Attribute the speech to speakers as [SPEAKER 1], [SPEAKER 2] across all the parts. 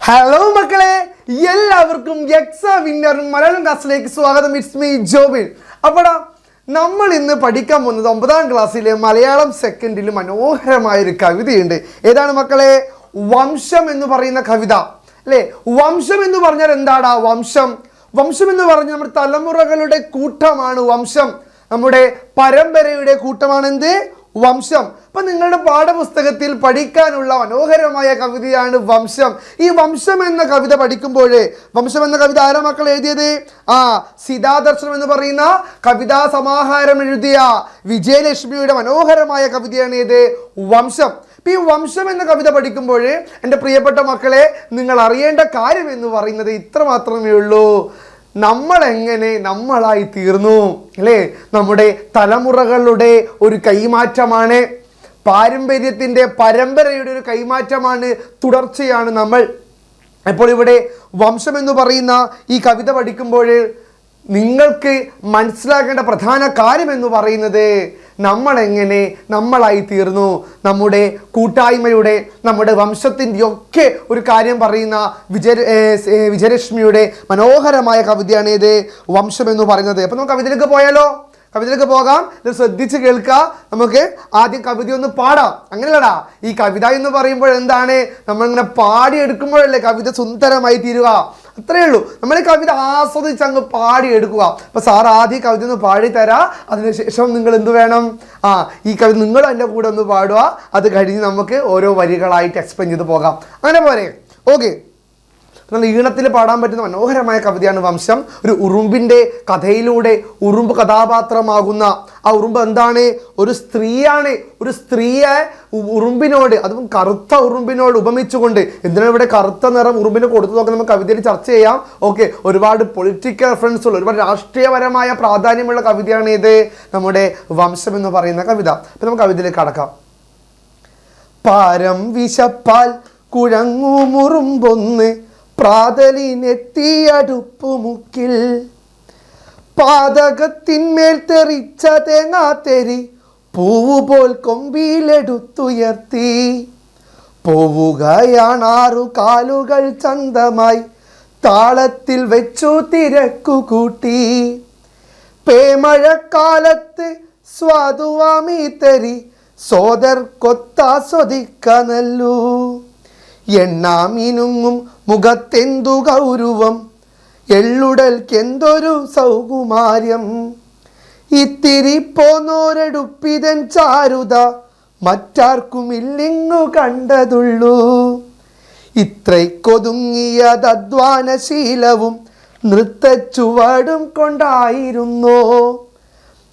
[SPEAKER 1] Hello മക്കളെ, എല്ലാവർക്കും exam winner Malayalam ക്ലാസ്സിലേക്ക് സ്വാഗതം. It's me Jobin. അപ്പോഴാ നമ്മൾ ഇന്ന് പഠിക്കാൻ പോകുന്നത് 9ാം ക്ലാസ്സിലെ മലയാളം സെക്കൻഡിൽ മനോഹരമായൊരു കവിതയുണ്ട്. ഏതാണ് മക്കളെ? വംശം എന്ന് പറയുന്ന കവിത അല്ലേ? വംശം എന്ന് പറഞ്ഞാൽ എന്താടാ വംശം? വംശം എന്ന് പറഞ്ഞാൽ നമ്മുടെ തലമുറകളുടെ കൂട്ടമാണ് വംശം. നമ്മുടെ പരമ്പരയുടെ കൂട്ടമാണ് എന്ത്? വംശം. അപ്പൊ നിങ്ങളുടെ പാഠപുസ്തകത്തിൽ പഠിക്കാനുള്ള മനോഹരമായ കവിതയാണ് വംശം. ഈ വംശം എന്ന കവിത പഠിക്കുമ്പോൾ, വംശം എന്ന കവിത ആരാ മക്കൾ എഴുതിയത്? സീതാദർശനം എന്ന് പറയുന്ന കവിതാ സമാഹാരം എഴുതിയ വിജയലക്ഷ്മിയുടെ മനോഹരമായ കവിതയാണ് ഏത്? വംശം. ഈ വംശം എന്ന കവിത പഠിക്കുമ്പോൾ എൻ്റെ പ്രിയപ്പെട്ട മക്കളെ, നിങ്ങൾ അറിയേണ്ട കാര്യം എന്ന് പറയുന്നത് ഇത്ര മാത്രമേ ഉള്ളൂ. നമ്മൾ എങ്ങനെ നമ്മളായി തീർന്നു അല്ലേ? നമ്മുടെ തലമുറകളുടെ ഒരു കൈമാറ്റമാണ്, പാരമ്പര്യത്തിൻ്റെ പരമ്പരയുടെ ഒരു കൈമാറ്റമാണ്, തുടർച്ചയാണ് നമ്മൾ. അപ്പോൾ ഇവിടെ വംശം എന്ന് പറയുന്ന ഈ കവിത പഠിക്കുമ്പോൾ നിങ്ങൾക്ക് മനസ്സിലാക്കേണ്ട പ്രധാന കാര്യം എന്ന് പറയുന്നത് നമ്മളെങ്ങനെ നമ്മളായി തീർന്നു. നമ്മുടെ കൂട്ടായ്മയുടെ, നമ്മുടെ വംശത്തിൻ്റെ ഒക്കെ ഒരു കാര്യം പറയുന്ന വിജയലക്ഷ്മിയുടെ മനോഹരമായ കവിതയാണ് ഇത് വംശം എന്ന് പറയുന്നത്. അപ്പം നമുക്ക് കവിതയിലേക്ക് പോയാലോ? കവിതയിലേക്ക് പോകാം. ഇത് ശ്രദ്ധിച്ച് കേൾക്കുക. നമുക്ക് ആദ്യം കവിത ഒന്ന് പാടാം. അങ്ങനെയല്ലടാ, ഈ കവിത എന്ന് പറയുമ്പോൾ എന്താണ്, നമ്മളിങ്ങനെ പാടിയെടുക്കുമ്പോഴല്ലേ കവിത സുന്ദരമായി തീരുക. അത്രയേ ഉള്ളൂ. നമ്മൾ ഈ കവിത ആസ്വദിച്ച് അങ്ങ് പാടിയെടുക്കുക. അപ്പോൾ സാർ ആദ്യം കവിത ഒന്ന് പാടിത്തരാം, അതിനുശേഷം നിങ്ങൾ എന്ത് വേണം? ഈ കവിത നിങ്ങൾ എൻ്റെ കൂടെ ഒന്ന് പാടുക. അത് കഴിഞ്ഞ് നമുക്ക് ഓരോ വരികളായിട്ട് എക്സ്പ്ലെയിൻ ചെയ്ത് പോകാം. അങ്ങനെ പോരെ? ഓക്കെ. നല്ല ഈണത്തിൽ പാടാൻ പറ്റുന്ന മനോഹരമായ കവിതയാണ് വംശം. ഒരു ഉറുമ്പിൻ്റെ കഥയിലൂടെ ഉറുമ്പ് കഥാപാത്രമാകുന്ന ആ ഉറുമ്പ് എന്താണ്? ഒരു സ്ത്രീയാണ്. ഒരു സ്ത്രീയെ ഉറുമ്പിനോട്, അതും കറുത്ത ഉറുമ്പിനോട് ഉപമിച്ചുകൊണ്ട്, എന്തിനാണ് ഇവിടെ കറുത്ത നിറം ഉറുമ്പിന് കൊടുത്തു നോക്കാൻ നമുക്ക് കവിതയിൽ ചർച്ച ചെയ്യാം. ഓക്കെ. ഒരുപാട് പൊളിറ്റിക്കൽ റെഫറൻസുള്ള, ഒരുപാട് രാഷ്ട്രീയപരമായ പ്രാധാന്യമുള്ള കവിതയാണ് ഇത് നമ്മുടെ വംശം എന്ന് പറയുന്ന കവിത. അപ്പം നമുക്ക് കവിതയിലേക്ക് കടക്കാം. പാരം വിശപ്പാൽ കുഴങ്ങു മുറുമ്പൊന്ന് പ്രാതലിനെത്തിയടുപ്പുമുക്കിൽ പാതകത്തിന്മേൽ തെറിച്ച തേങ്ങാത്തെരി പൂവുപോൽ കൊമ്പിലെടുത്തുയർത്തി പോവുകയാണാറു കാലുകൾ ചന്തമായി താളത്തിൽ വെച്ചു തിരക്കു കൂട്ടി പേമഴക്കാലത്ത് സ്വാദുവാമീ തരി സോദർ കൊത്താസ്വദിക്കനല്ലു എണ്ണാമിനുങ്ങും മുഖത്തെന്തു ഗൗരവം എള്ളുടൽക്കെന്തൊരു സൗകുമാര്യം ഇത്തിരി പോന്നോരെടുപ്പിതൻ ചാരുത മറ്റാർക്കുമില്ലിങ്ങു കണ്ടതുള്ളൂ ഇത്രയ്ക്കൊതുങ്ങിയതധ്വാനശീലവും നൃത്തച്ചുവടും കൊണ്ടായിരുന്നോ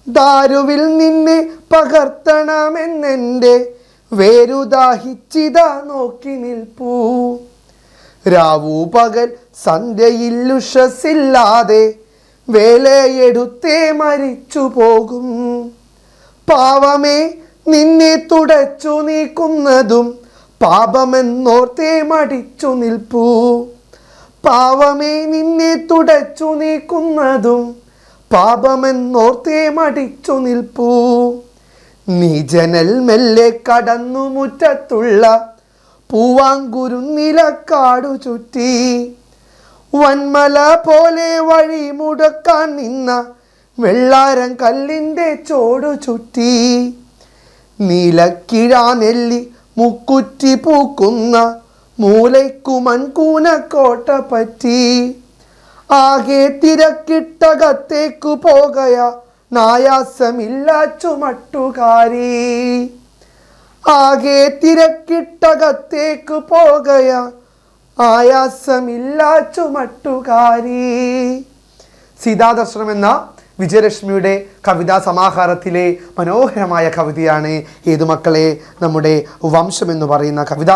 [SPEAKER 1] ദാരുവിൽ നിന്നെ പകർത്തണമെന്നെൻ്റെ വേരുദാഹിച്ചിത നോക്കി നിൽപ്പൂ രാവു പകൽ സന്ധ്യയില്ലുഷസില്ലാതെ വേലയെടുത്തേ മരിച്ചു പോകും പാവമേ നിന്നെ തുടച്ചു നീക്കുന്നതും പാപമെന്നോർത്തേ മടിച്ചു നിൽപ്പൂ പാവമേ നിന്നെ തുടച്ചു നീക്കുന്നതും പാപമെന്നോർത്തേ മടിച്ചു നിൽപ്പൂ നീ ജനൽ മെല്ലെ കടന്നു മുറ്റത്തുള്ള പൂവാങ്കുരുന്നിലക്കാടു ചുറ്റി വന്മല പോലെ വഴി മുടക്കാൻ നിന്ന വെള്ളാരം കല്ലിൻ്റെ ചോടു ചുറ്റി നീലക്കിഴാനെല്ലി മുക്കുറ്റി പൂക്കുന്ന മൂലയ്ക്കു മൺകൂനക്കോട്ട പറ്റി ആകെ തിരക്കിട്ടകത്തേക്കു പോകയാ നായാസമില്ല ചുമട്ടുകാരി ആകെ തിരക്കിട്ടകത്തേക്ക് പോകയ ആയാസമില്ല ചുമട്ടുകാരി. സീതാദർശനം എന്ന വിജയലക്ഷ്മിയുടെ കവിതാ സമാഹാരത്തിലെ മനോഹരമായ കവിതയാണ് ഏതു മക്കളെ? നമ്മുടെ വംശം എന്ന് പറയുന്ന കവിത.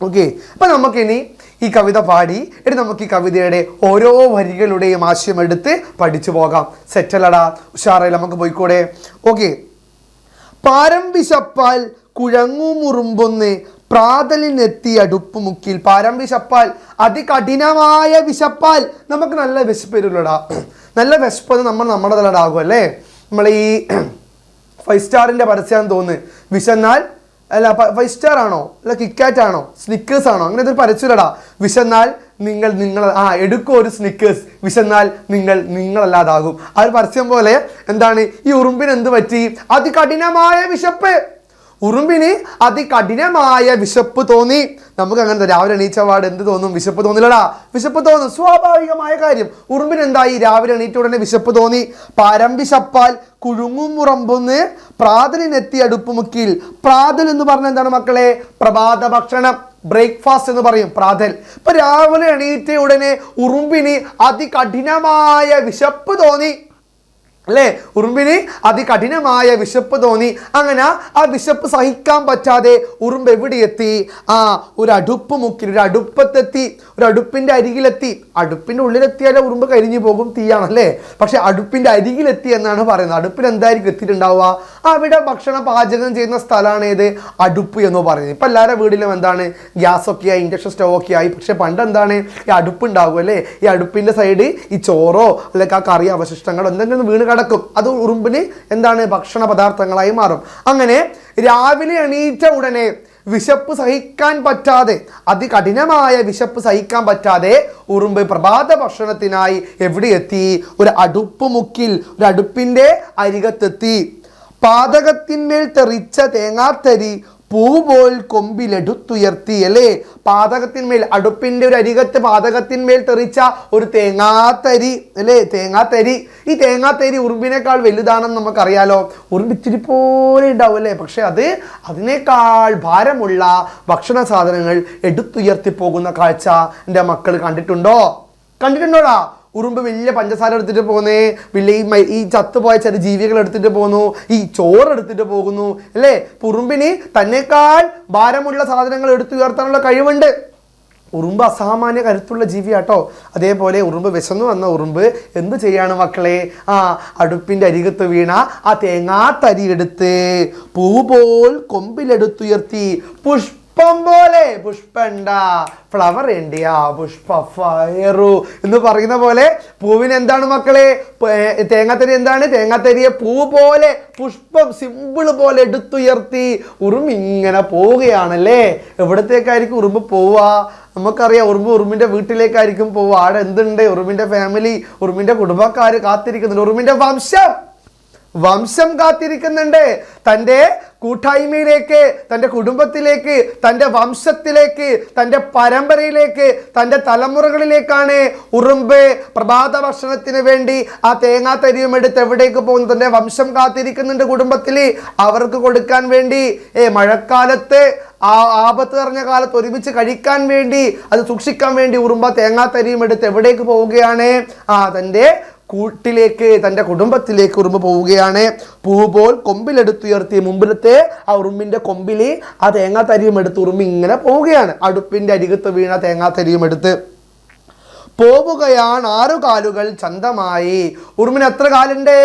[SPEAKER 1] ഓക്കെ. അപ്പം നമുക്കിനി ഈ കവിത പാടി നമുക്ക് ഈ കവിതയുടെ ഓരോ വരികളുടെയും ആശയം എടുത്ത് പഠിച്ചു പോകാം. സെറ്റലടാ, ഉഷാറായി നമുക്ക് പോയിക്കൂടെ? ഓക്കെ. പാരം വിശപ്പാൽ കുഴങ്ങു മുറുമ്പൊന്ന് പ്രാതലിനെത്തി അടുപ്പുമുക്കിൽ. പാരം വിശപ്പാൽ, അതികഠിനമായ വിശപ്പാൽ. നമുക്ക് നല്ല വിശപ്പ് വരുമല്ലോടാ. നല്ല വിശപ്പ് നമ്മുടെ തലടാകും അല്ലേ? നമ്മൾ ഈ 5 സ്റ്റാറിൻ്റെ പരസ്യമാണെന്ന് തോന്നുന്നു. വിശന്നാൽ അല്ല 5 സ്റ്റാർ ആണോ അല്ല കിറ്റ്കാറ്റ് ആണോ സ്നിക്കേഴ്സ് ആണോ അങ്ങനെ ഒരു പരസ്യമില്ലടാ. വിശന്നാൽ നിങ്ങൾ എടുക്കൂ ഒരു സ്നിക്കേഴ്സ്, വിശന്നാൽ നിങ്ങളല്ലാതാകും. ആ ഒരു പരസ്യം പോലെ എന്താണ് ഈ ഉറുമ്പിന് എന്ത് പറ്റി? അതികഠിനമായ വിശപ്പ്. ഉറുമ്പിന് അതികഠിനമായ വിശപ്പ് തോന്നി. നമുക്ക് അങ്ങനെ രാവിലെ എണീച്ചപാട് എന്ത് തോന്നും? വിശപ്പ് തോന്നില്ലടാ. വിശപ്പ് തോന്നും, സ്വാഭാവികമായ കാര്യം. ഉറുമ്പിന് എന്തായി? രാവിലെ എണീറ്റ ഉടനെ വിശപ്പ് തോന്നി. പരംവിശപ്പാൽ കുഴുങ്ങും ഉറമ്പൊന്ന് പ്രാതലിനെത്തി അടുപ്പുമുക്കിൽ. പ്രാതൽ എന്ന് പറഞ്ഞാൽ എന്താണ് മക്കളെ? പ്രഭാത ഭക്ഷണം, ബ്രേക്ക്ഫാസ്റ്റ് എന്ന് പറയും പ്രാതൽ. ഇപ്പൊ രാവിലെ എണീറ്റ ഉടനെ ഉറുമ്പിന് അതികഠിനമായ വിശപ്പ് തോന്നി അല്ലേ? ഉറുമ്പിന് അതികഠിനമായ വിശപ്പ് തോന്നി. അങ്ങനെ ആ വിശപ്പ് സഹിക്കാൻ പറ്റാതെ ഉറുമ്പ് എവിടെ എത്തി? ഒരു അടുപ്പ് മുക്കിൽ, ഒരു അടുപ്പത്തെത്തി, ഒരു അടുപ്പിന്റെ അരികിലെത്തി. അടുപ്പിന്റെ ഉള്ളിലെത്തിയാലേ ഉറുമ്പ് കരിഞ്ഞു പോകും, തീയാണല്ലേ. പക്ഷെ അടുപ്പിന്റെ അരികിലെത്തി എന്നാണ് പറയുന്നത്. അടുപ്പിൽ എന്തായിരിക്കും എത്തിയിട്ടുണ്ടാവുക? അവിടെ ഭക്ഷണം പാചകം ചെയ്യുന്ന സ്ഥലമാണ് ഏത്? അടുപ്പ് എന്ന് പറയുന്നത്. ഇപ്പൊ എല്ലാവരുടെ വീട്ടിലും എന്താണ്? ഗ്യാസൊക്കെ ആയി, ഇൻഡക്ഷൻ സ്റ്റവ് ഒക്കെ ആയി. പക്ഷെ പണ്ട് എന്താണ്? ഈ അടുപ്പ് ഉണ്ടാകും അല്ലേ? ഈ അടുപ്പിന്റെ സൈഡ് ഈ ചോറോ അല്ലെങ്കിൽ ആ കറി അവശിഷ്ടങ്ങളോ എന്തെങ്കിലും വീണ് കിടക്കും. അത് ഉറുമ്പിന് എന്താണ്? ഭക്ഷണ പദാർത്ഥങ്ങളായി മാറും. അങ്ങനെ രാവിലെ എണീറ്റ ഉടനെ വിശപ്പ് സഹിക്കാൻ പറ്റാതെ, അതികഠിനമായ വിശപ്പ് സഹിക്കാൻ പറ്റാതെ ഉറുമ്പ് പ്രഭാത ഭക്ഷണത്തിനായി എവിടെ എത്തി? ഒരു അടുപ്പ് മുക്കിൽ, ഒരു അടുപ്പിന്റെ അരികത്തെത്തി. പാതകത്തിന്മേൽ തെറിച്ച തേങ്ങാത്തരി പൂ പോൽ കൊമ്പിലെടുത്തുയർത്തി അല്ലേ? പാതകത്തിന്മേൽ, അടുപ്പിന്റെ ഒരു അരികത്ത് പാതകത്തിന്മേൽ തെറിച്ച ഒരു തേങ്ങാത്തരി അല്ലേ? തേങ്ങാത്തരി. ഈ തേങ്ങാത്തരി ഉറുമ്പിനേക്കാൾ വലുതാണെന്ന് നമുക്കറിയാലോ. ഉറുമ്പ് ഇച്ചിരി പോലെ ഉണ്ടാവും അല്ലേ? പക്ഷെ അതിനേക്കാൾ ഭാരമുള്ള ഭക്ഷണ സാധനങ്ങൾ എടുത്തുയർത്തി പോകുന്ന കാഴ്ച എൻ്റെ മക്കൾ കണ്ടിട്ടുണ്ടോടാ? ഉറുമ്പ് വലിയ പഞ്ചസാര എടുത്തിട്ട് പോകുന്നേ, വലിയ ഈ ചത്തുപോയ ചെറിയ ജീവികൾ എടുത്തിട്ട് പോകുന്നു, ഈ ചോറ് എടുത്തിട്ട് പോകുന്നു അല്ലേ? ഉറുമ്പിന് തന്നെക്കാൾ ഭാരമുള്ള സാധനങ്ങൾ എടുത്തുയർത്താനുള്ള കഴിവുണ്ട്. ഉറുമ്പ് അസാമാന്യ കരുത്തുള്ള ജീവിയാട്ടോ. അതേപോലെ ഉറുമ്പ് വിശന്നു വന്ന ഉറുമ്പ് എന്ത് ചെയ്യാണ് മക്കളെ? അടുപ്പിന്റെ അരികത്ത് വീണ ആ തേങ്ങാത്തരി എടുത്ത് പൂ പോൽ കൊമ്പിലെടുത്തുയർത്തി. പുഷ്പം പോലെ, പുഷ്പണ്ട ഫ്ലവർ ഇന്ത്യ, പുഷ്പ ഫയറു എന്ന് പറയുന്ന പോലെ പൂവിന് എന്താണ് മക്കളെ? തേങ്ങാത്തരി എന്താണ്? തേങ്ങാത്തരിയെ പൂ പോലെ, പുഷ്പം സിമ്പിൾ പോലെ എടുത്തുയർത്തി ഉറുമ്പ് ഇങ്ങനെ പോവുകയാണല്ലേ. എവിടത്തേക്കായിരിക്കും ഉറുമ്പ് പോവുക? നമുക്കറിയാം, ഉറുമ്പിന്റെ വീട്ടിലേക്കായിരിക്കും പോവുക. അവിടെ എന്തുണ്ട്? ഉറുമ്പിന്റെ ഫാമിലി, ഉറുമ്പിന്റെ കുടുംബക്കാര് കാത്തിരിക്കുന്നുണ്ട്. ഉറുമ്പിന്റെ വംശം കാത്തിരിക്കുന്നുണ്ട്. തൻ്റെ കൂട്ടായ്മയിലേക്ക്, തൻ്റെ കുടുംബത്തിലേക്ക്, തൻ്റെ വംശത്തിലേക്ക്, തൻ്റെ പരമ്പരയിലേക്ക്, തൻ്റെ തലമുറകളിലേക്കാണ് ഉറുമ്പ് പ്രഭാത ഭക്ഷണത്തിന് വേണ്ടി ആ തേങ്ങാത്തരിയും എടുത്ത് എവിടേക്ക് പോകുന്നു? തൻ്റെ വംശം കാത്തിരിക്കുന്നുണ്ട് കുടുംബത്തിൽ, അവർക്ക് കൊടുക്കാൻ വേണ്ടി. മഴക്കാലത്ത് ആപത്ത് നിറഞ്ഞ കാലത്ത് ഒരുമിച്ച് കഴിക്കാൻ വേണ്ടി, അത് സൂക്ഷിക്കാൻ വേണ്ടി ഉറുമ്പ തേങ്ങാത്തരിയും എടുത്ത് എവിടേക്ക് പോവുകയാണ്? തൻ്റെ കൂട്ടിലേക്ക്, തൻ്റെ കുടുംബത്തിലേക്ക് ഉറുമ്പ് പോവുകയാണ്. പൂ പോൽ കൊമ്പിലെടുത്തുയർത്തി. മുമ്പിലത്തെ ആ ഉറുമ്പിന്റെ കൊമ്പിൽ ആ തേങ്ങാത്തരിയും എടുത്ത് ഉറുമ്പ് ഇങ്ങനെ പോവുകയാണ്. അടുപ്പിന്റെ അരികത്ത് വീണ തേങ്ങാത്തരിയും എടുത്ത് പോവുകയാണ്. 6 കാലുകൾ ചന്തമായി. ഉറുമ്പിന് എത്ര കാലുണ്ട്?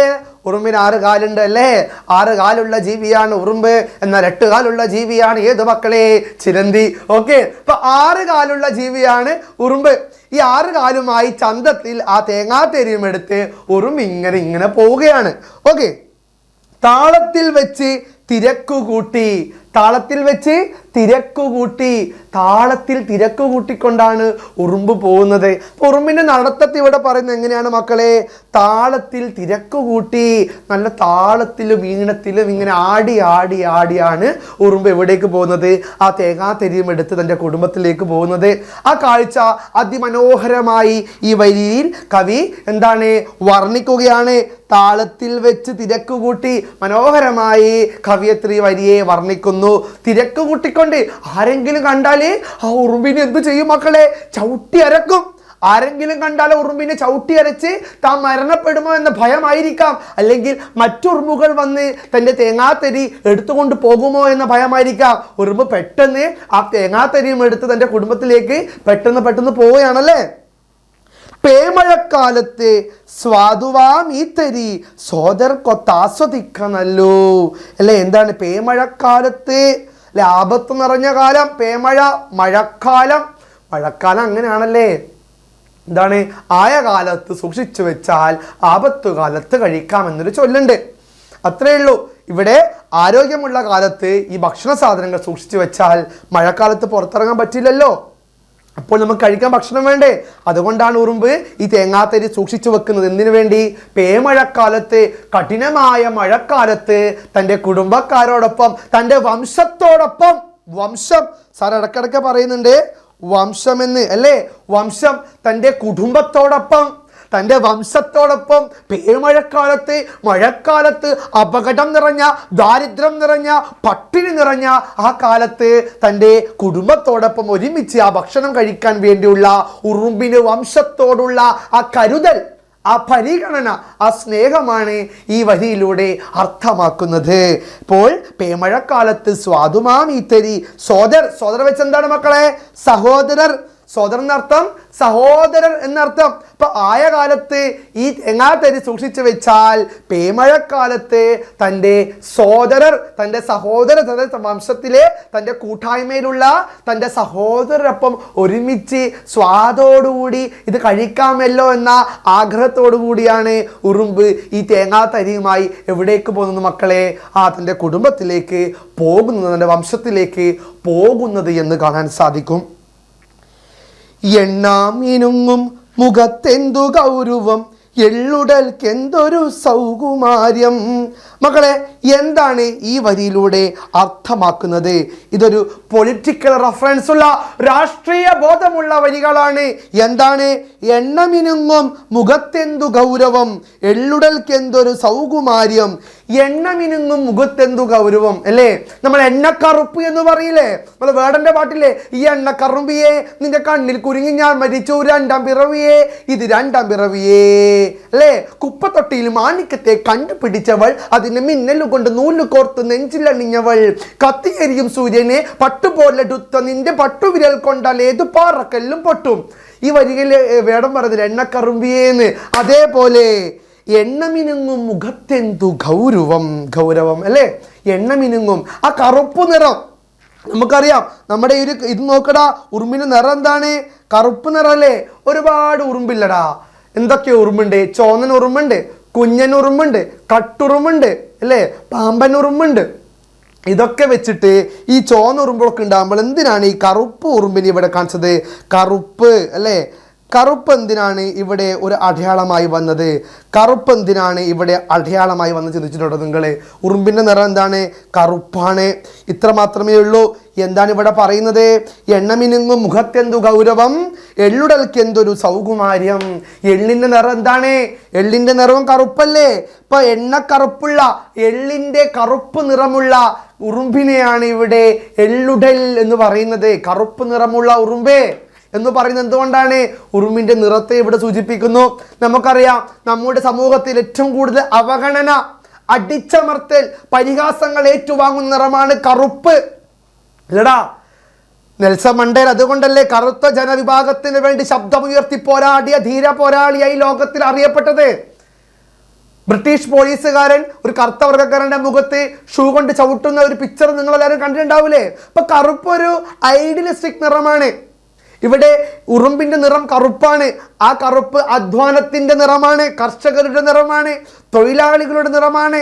[SPEAKER 1] ഉറുമ്പിന് 6 കാലുണ്ട് അല്ലേ? 6 കാലുള്ള ജീവിയാണ് ഉറുമ്പ്. എന്നാൽ 8 കാലുള്ള ജീവിയാണ് ഏത് മക്കളെ? ചിലന്തി. ഓക്കെ, അപ്പൊ 6 കാലുള്ള ജീവിയാണ് ഉറുമ്പ്. ഈ 6 കാലുമായി ചന്തത്തിൽ ആ തേങ്ങാത്തരിയും എടുത്ത് ഉറുമ്പ് ഇങ്ങനെ പോവുകയാണ്. ഓക്കെ, താളത്തിൽ വെച്ച് തിരക്കുകൂട്ടി. താളത്തിൽ തിരക്ക് കൂട്ടിക്കൊണ്ടാണ് ഉറുമ്പ് പോകുന്നത്. ഉറുമ്പിന്റെ നടത്തത്തിൽ ഇവിടെ പറയുന്നത് എങ്ങനെയാണ് മക്കളെ? താളത്തിൽ തിരക്കുകൂട്ടി, നല്ല താളത്തിലും ഈണത്തിലും ഇങ്ങനെ ആടിയാണ് ഉറുമ്പ് എവിടേക്ക് പോകുന്നത്? ആ തേങ്ങാത്തരിയും എടുത്ത് തൻ്റെ കുടുംബത്തിലേക്ക് പോകുന്നത്. ആ കാഴ്ച അതിമനോഹരമായി ഈ വരിയിൽ കവി എന്താണ് വർണ്ണിക്കുകയാണ്. താളത്തിൽ വെച്ച് തിരക്കുകൂട്ടി, മനോഹരമായി കവിയത്രി വരിയെ വർണ്ണിക്കുന്നു. തിരക്ക് കൂട്ടിക്കൊണ്ട് ആരെങ്കിലും കണ്ടാല് ആ ഉറുമ്പിനെ എന്ത് ചെയ്യും മക്കളെ? ചവിട്ടി അരക്കും. ആരെങ്കിലും കണ്ടാൽ ഉറുമ്പിനെ ചവിട്ടി അരച്ച് താൻ മരണപ്പെടുമോ എന്ന ഭയമായിരിക്കാം, അല്ലെങ്കിൽ മറ്റുറുമ്പുകൾ വന്ന് തൻ്റെ തേങ്ങാത്തരി എടുത്തുകൊണ്ട് പോകുമോ എന്ന ഭയമായിരിക്കാം. ഉറുമ്പ് പെട്ടെന്ന് ആ തേങ്ങാത്തരിയും എടുത്ത് തൻ്റെ കുടുംബത്തിലേക്ക് പെട്ടെന്ന് പോവുകയാണല്ലേ. പേമഴക്കാലത്ത് സ്വാദുവാം ഈ തരി സോദർക്കൊത്താസ്വദിക്കണല്ലോ അല്ലെ? എന്താണ് പേമഴക്കാലത്ത്? അല്ലെ, ആപത്ത് നിറഞ്ഞ കാലം പേമഴ, മഴക്കാലം അങ്ങനെയാണല്ലേ. എന്താണ്? ആയ കാലത്ത് സൂക്ഷിച്ചു വെച്ചാൽ ആപത്തു കാലത്ത് കഴിക്കാമെന്നൊരു ചൊല്ലുണ്ട്. അത്രയേ ഉള്ളൂ. ഇവിടെ ആരോഗ്യമുള്ള കാലത്ത് ഈ ഭക്ഷണ സാധനങ്ങൾ സൂക്ഷിച്ചു വെച്ചാൽ മഴക്കാലത്ത് പുറത്തിറങ്ങാൻ പറ്റില്ലല്ലോ. അപ്പോൾ നമുക്ക് കഴിക്കാൻ ഭക്ഷണം വേണ്ടേ? അതുകൊണ്ടാണ് ഉറുമ്പ് ഈ തേങ്ങാത്തരി സൂക്ഷിച്ചു വെക്കുന്നത്. എന്തിനു വേണ്ടി? പേമഴക്കാലത്ത്, കഠിനമായ മഴക്കാലത്ത് തൻ്റെ കുടുംബക്കാരോടൊപ്പം, തൻ്റെ വംശത്തോടൊപ്പം, വംശം സാർ ഇടയ്ക്കിടയ്ക്ക് പറയുന്നുണ്ട് വംശമെന്ന് അല്ലേ, വംശം തൻ്റെ കുടുംബത്തോടൊപ്പം, തൻ്റെ വംശത്തോടൊപ്പം പേമഴക്കാലത്ത്, മഴക്കാലത്ത്, അപകടം നിറഞ്ഞ, ദാരിദ്ര്യം നിറഞ്ഞ, പട്ടിണി നിറഞ്ഞ ആ കാലത്ത് തൻ്റെ കുടുംബത്തോടൊപ്പം ഒരുമിച്ച് ആ ഭക്ഷണം കഴിക്കാൻ വേണ്ടിയുള്ള ഉറുമ്പിന് വംശത്തോടുള്ള ആ കരുതൽ, ആ പരിഗണന, ആ സ്നേഹമാണ് ഈ വരിയിലൂടെ അർത്ഥമാക്കുന്നത്. ഇപ്പോൾ പേമഴക്കാലത്ത് സ്വാദുമാമീത്തരി, സോദർ വെച്ച് എന്താണ് മക്കളെ? സഹോദരർ. സോദരൻ എന്നർത്ഥം സഹോദരർ എന്നർത്ഥം. ഇപ്പൊ ആയ കാലത്ത് ഈ തേങ്ങാത്തരി സൂക്ഷിച്ചു വെച്ചാൽ പേമഴക്കാലത്ത് തൻ്റെ സോദരർ, തൻ്റെ സഹോദര, തൻ്റെ വംശത്തിലെ തൻ്റെ കൂട്ടായ്മയിലുള്ള തൻ്റെ സഹോദരരൊപ്പം ഒരുമിച്ച് സ്വാദോടുകൂടി ഇത് കഴിക്കാമല്ലോ എന്ന ആഗ്രഹത്തോടു കൂടിയാണ് ഉറുമ്പ് ഈ തേങ്ങാത്തരിയുമായി എവിടേക്ക് പോകുന്നത് മക്കളെ? തൻ്റെ കുടുംബത്തിലേക്ക് പോകുന്നത്, തൻ്റെ വംശത്തിലേക്ക് പോകുന്നത് എന്ന് കാണാൻ സാധിക്കും. എണ്ണാമിനുങ്ങും മുഖത്തെന്തു ഗൗരവം, എള്ളുടൽക്കെന്തൊരു സൗകുമാര്യം. മക്കളെ, എന്താണ് ഈ വരിയിലൂടെ അർത്ഥമാക്കുന്നത്? ഇതൊരു പൊളിറ്റിക്കൽ റഫറൻസ് ഉള്ള, രാഷ്ട്രീയ ബോധമുള്ള വരികളാണ്. എന്താണ്? എണ്ണമിനുങ്ങും മുഖത്തെന്തു ഗൗരവം, എള്ളുടൽക്കെന്തൊരു സൗകുമാര്യം. എണ്ണമിനുങ്ങും മുഖത്തെന്തു ഗൗരവം അല്ലേ? നമ്മൾ എണ്ണക്കറുപ്പ് എന്ന് പറയില്ലേ? നമ്മൾ വേടന്റെ പാട്ടില്ലേ, ഈ എണ്ണക്കറുമ്പിയെ നിന്റെ കണ്ണിൽ കുരുങ്ങി ഞാൻ മരിച്ചു, രണ്ടാം പിറവിയെ ഇത് രണ്ടാം പിറവിയേ അല്ലേ? കുപ്പത്തൊട്ടിയിൽ മാണിക്യത്തെ കണ്ടുപിടിച്ചവൾ, അതിന് മിന്നലുകൊണ്ട് നൂല് കോർത്ത് നെഞ്ചിലണിഞ്ഞവൾ, കത്തിയെരിയും സൂര്യനെ പട്ടുപോലെടുത്ത നിന്റെ പട്ടുവിരൽ കൊണ്ടാൽ ഏതു പാറക്കല്ലും പൊട്ടും. ഈ വരികളിൽ വേടം പറഞ്ഞില്ല എണ്ണക്കറുമ്പിയേന്ന്. അതേപോലെ എണ്ണമിനുങ്ങും മുഖത്തെന്തു ഗൗരവം, ഗൗരവം അല്ലേ? എണ്ണമിനുങ്ങും, ആ കറുപ്പ് നിറം നമുക്കറിയാം. നമ്മുടെ ഈ ഒരു ഇത് നോക്കടാ, ഉറുമ്പിന്റെ നിറം എന്താണ്? കറുപ്പ് നിറം അല്ലേ? ഒരുപാട് ഉറുമ്പില്ലടാ. എന്തൊക്കെ ഉറുമ്പുണ്ട്? ചോന്നൻ ഉറുമ്പുണ്ട്, കുഞ്ഞൻ ഉറുമ്പുണ്ട്, കട്ടുറുമ്പുണ്ട് അല്ലേ, പാമ്പൻ ഉറുമ്പുണ്ട്. ഇതൊക്കെ വെച്ചിട്ട് ഈ ചോന്ന ഉറുമ്പൊക്കെ ഉണ്ടാകുമ്പോൾ എന്തിനാണ് ഈ കറുപ്പ് ഉറുമ്പിനെ ഇവിടെ കാണിച്ചത്? കറുപ്പ് അല്ലേ? കറുപ്പ് എന്തിനാണ് ഇവിടെ ഒരു അടയാളമായി വന്നത്? കറുപ്പ് എന്തിനാണ് ഇവിടെ അടയാളമായി വന്ന് ചിന്തിച്ചിട്ടുണ്ടോ നിങ്ങൾ? ഉറുമ്പിൻ്റെ നിറം എന്താണ്? കറുപ്പാണ്. ഇത്ര മാത്രമേ ഉള്ളൂ. എന്താണ് ഇവിടെ പറയുന്നത്? എണ്ണമിനുങ്ങും മുഖത്തെന്തു ഗൗരവം, എള്ളുടൽക്കെന്തൊരു സൗകുമാര്യം. എള്ളിൻ്റെ നിറം എന്താണ്? എള്ളിൻ്റെ നിറവും കറുപ്പല്ലേ? ഇപ്പൊ എണ്ണക്കറുപ്പുള്ള, എള്ളിൻ്റെ കറുപ്പ് നിറമുള്ള ഉറുമ്പിനെയാണ് ഇവിടെ എള്ളുടൽ എന്ന് പറയുന്നത്. കറുപ്പ് നിറമുള്ള ഉറുമ്പേ എന്ന് പറയുന്നത് എന്തുകൊണ്ടാണ്? ഉറുമ്പിന്റെ നിറത്തെ ഇവിടെ സൂചിപ്പിക്കുന്നു. നമുക്കറിയാം, നമ്മുടെ സമൂഹത്തിൽ ഏറ്റവും കൂടുതൽ അവഗണന, അടിച്ചമർത്തൽ, പരിഹാസങ്ങൾ ഏറ്റുവാങ്ങുന്ന നിറമാണ് കറുപ്പ് അല്ലടാ. നെൽസൺ മണ്ടേല അതുകൊണ്ടല്ലേ കറുത്ത ജനവിഭാഗത്തിന് വേണ്ടി ശബ്ദമുയർത്തി പോരാടിയ ധീര പോരാളിയായി ലോകത്തിൽ അറിയപ്പെട്ടത്. ബ്രിട്ടീഷ് പോലീസുകാരൻ ഒരു കറുത്ത വർഗ്ഗക്കാരന്റെ മുഖത്ത് ഷൂ കൊണ്ട് ചവിട്ടുന്ന ഒരു പിക്ചർ നിങ്ങൾ എല്ലാവരും കണ്ടിട്ടുണ്ടാവില്ലേ? അപ്പൊ കറുപ്പ് ഒരു ഐഡിയലിസ്റ്റിക് നിറമാണ്. ഇവിടെ ഉറുമ്പിന്റെ നിറം കറുപ്പാണ്. ആ കറുപ്പ് അധ്വാനത്തിന്റെ നിറമാണ്, കർഷകരുടെ നിറമാണ്, തൊഴിലാളികളുടെ നിറമാണ്,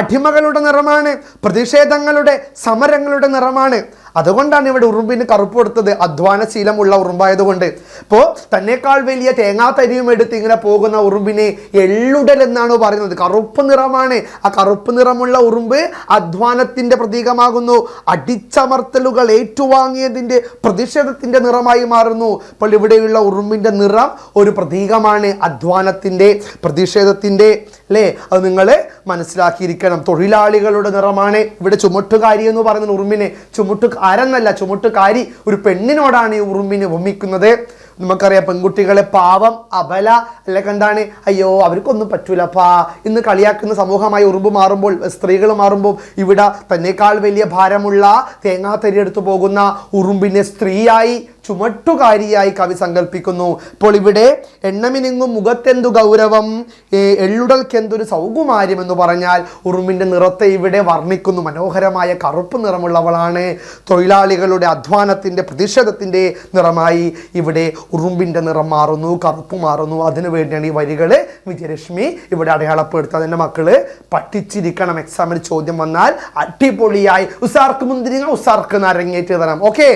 [SPEAKER 1] അടിമകളുടെ നിറമാണ്, പ്രതിഷേധങ്ങളുടെ, സമരങ്ങളുടെ നിറമാണ്. അതുകൊണ്ടാണ് ഇവിടെ ഉറുമ്പിന് കറുപ്പ് കൊടുത്തത്, അധ്വാനശീലമുള്ള ഉറുമ്പായതുകൊണ്ട്. ഇപ്പോൾ തന്നെക്കാൾ വലിയ തേങ്ങാത്തരിയും എടുത്ത് ഇങ്ങനെ പോകുന്ന ഉറുമ്പിനെ എള്ളുടൽ എന്നാണ് പറയുന്നത്. കറുപ്പ് നിറമാണ്. ആ കറുപ്പ് നിറമുള്ള ഉറുമ്പ് അധ്വാനത്തിന്റെ പ്രതീകമാകുന്നു. അടിച്ചമർത്തലുകൾ ഏറ്റുവാങ്ങിയതിന്റെ പ്രതിഷേധത്തിന്റെ നിറമായി മാറുന്നു. അപ്പോൾ ഇവിടെയുള്ള ഉറുമ്പിന്റെ നിറം ഒരു പ്രതീകമാണ് അധ്വാനത്തിന്റെ, പ്രതിഷേധത്തിന്റെ അല്ലേ? അത് നിങ്ങൾ മനസ്സിലാക്കിയിരിക്കണം. തൊഴിലാളികളുടെ നിറമാണ്. ഇവിടെ ചുമട്ടുകാരി എന്ന് പറയുന്ന ഉറുമ്പിനെ, ചുമട്ടുകാരെന്നല്ല, ചുമട്ടുകാരി ഒരു പെണ്ണിനോടാണ് ഈ ഉറുമ്പിനെ ഉപമിക്കുന്നത്. നമുക്കറിയാം, പെൺകുട്ടികളെ പാവം, അബല അല്ലെങ്കിൽ എന്താണ്, അയ്യോ അവർക്കൊന്നും പറ്റൂലപ്പാ ഇന്ന് കളിയാക്കുന്ന സമൂഹമായി ഉറുമ്പ് മാറുമ്പോൾ, സ്ത്രീകൾ മാറുമ്പോൾ ഇവിടെ തന്നെക്കാൾ വലിയ ഭാരമുള്ള തേങ്ങാത്തരി എടുത്തു പോകുന്ന ഉറുമ്പിനെ സ്ത്രീയായി ചുമട്ടുകാരിയായി കവി സങ്കല്പിക്കുന്നു. ഇപ്പോൾ ഇവിടെ എണ്ണമിനിങ്ങും മുഖത്തെന്തു ഗൗരവം, എള്ളുടൽക്കെന്തൊരു സൗകുമാര്യം എന്ന് പറഞ്ഞാൽ ഉറുമ്പിൻ്റെ നിറത്തെ ഇവിടെ വർണ്ണിക്കുന്നു. മനോഹരമായ കറുപ്പ് നിറമുള്ളവളാണ്. തൊഴിലാളികളുടെ അധ്വാനത്തിൻ്റെ പ്രതിഷേധത്തിൻ്റെ നിറമായി ഇവിടെ ഉറുമ്പിൻ്റെ നിറം മാറുന്നു, കറുപ്പ് മാറുന്നു. അതിനു വേണ്ടിയാണ് ഈ വരികൾ വിജയലക്ഷ്മി ഇവിടെ അടയാളപ്പെടുത്തുക. അതിൻ്റെ മക്കള് പഠിച്ചിരിക്കണം. എക്സാമിന് ചോദ്യം വന്നാൽ അടിപൊളിയായി ഉസാർക്ക് മുന്തിരിങ്ങ ഉസാർക്ക് നരങ്ങേറ്റ് തരാം. ഓക്കെ,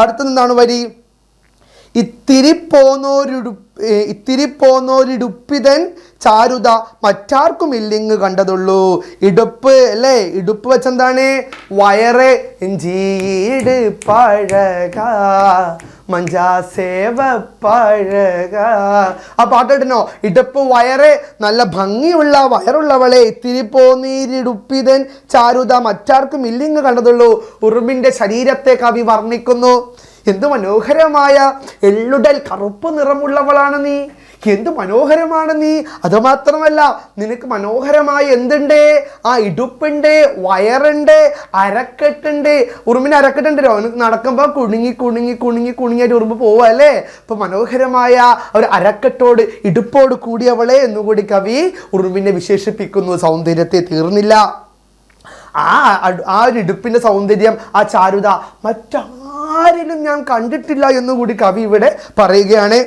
[SPEAKER 1] അടുത്തതെന്താണ് വരി? ഇത്തിരി പോന്നോരിടുപ്പിതൻ ചാരുത മറ്റാർക്കും ഇല്ലിങ് കണ്ടതുള്ളൂ. ഇടുപ്പ് അല്ലേ, ഇടുപ്പ് വെച്ചെന്താണ്? വയറ്. ഇഞ്ചീട് പഴക മഞ്ചാസേവ പഴക. ആ പാട്ടിടണോ? ഇടുപ്പ് വയറ്, നല്ല ഭംഗിയുള്ള വയറുള്ളവളെ, ഇത്തിരി പോന്നീരിടുപ്പിതൻ ചാരുത മറ്റാർക്കും ഇല്ലിങ് കണ്ടതുള്ളൂ. ഉറുമ്പിൻ്റെ ശരീരത്തെ കവി വർണ്ണിക്കുന്നു. എന്ത് മനോഹരമായ എള്ളുടൽ കറുപ്പ് നിറമുള്ളവളാണ് നീ, എന്ത് മനോഹരമാണ് നീ. അതുമാത്രമല്ല നിനക്ക് മനോഹരമായ എന്തുണ്ട്? ആ ഇടുപ്പുണ്ട്, വയറുണ്ട്, അരക്കെട്ടുണ്ട്. ഉറുമ്പിന് അരക്കെട്ടുണ്ടല്ലോ, നടക്കുമ്പോൾ കുണുങ്ങി കുണുങ്ങി കുണുങ്ങി കുണുങ്ങിയായിട്ട് ഉറുമ്പ് പോവുക അല്ലേ. ഇപ്പൊ മനോഹരമായ ഒരു അരക്കെട്ടോട് ഇടുപ്പോട് കൂടിയവളെ എന്നുകൂടി കവി ഉറുമ്പിനെ വിശേഷിപ്പിക്കുന്നു. സൗന്ദര്യത്തെ തീർന്നില്ല. ആ ഒരു ഇടുപ്പിന്റെ സൗന്ദര്യം, ആ ചാരുത മറ്റാരിലും ഞാൻ കണ്ടിട്ടില്ല എന്നുകൂടി കവി ഇവിടെ പറയുകയാണ്.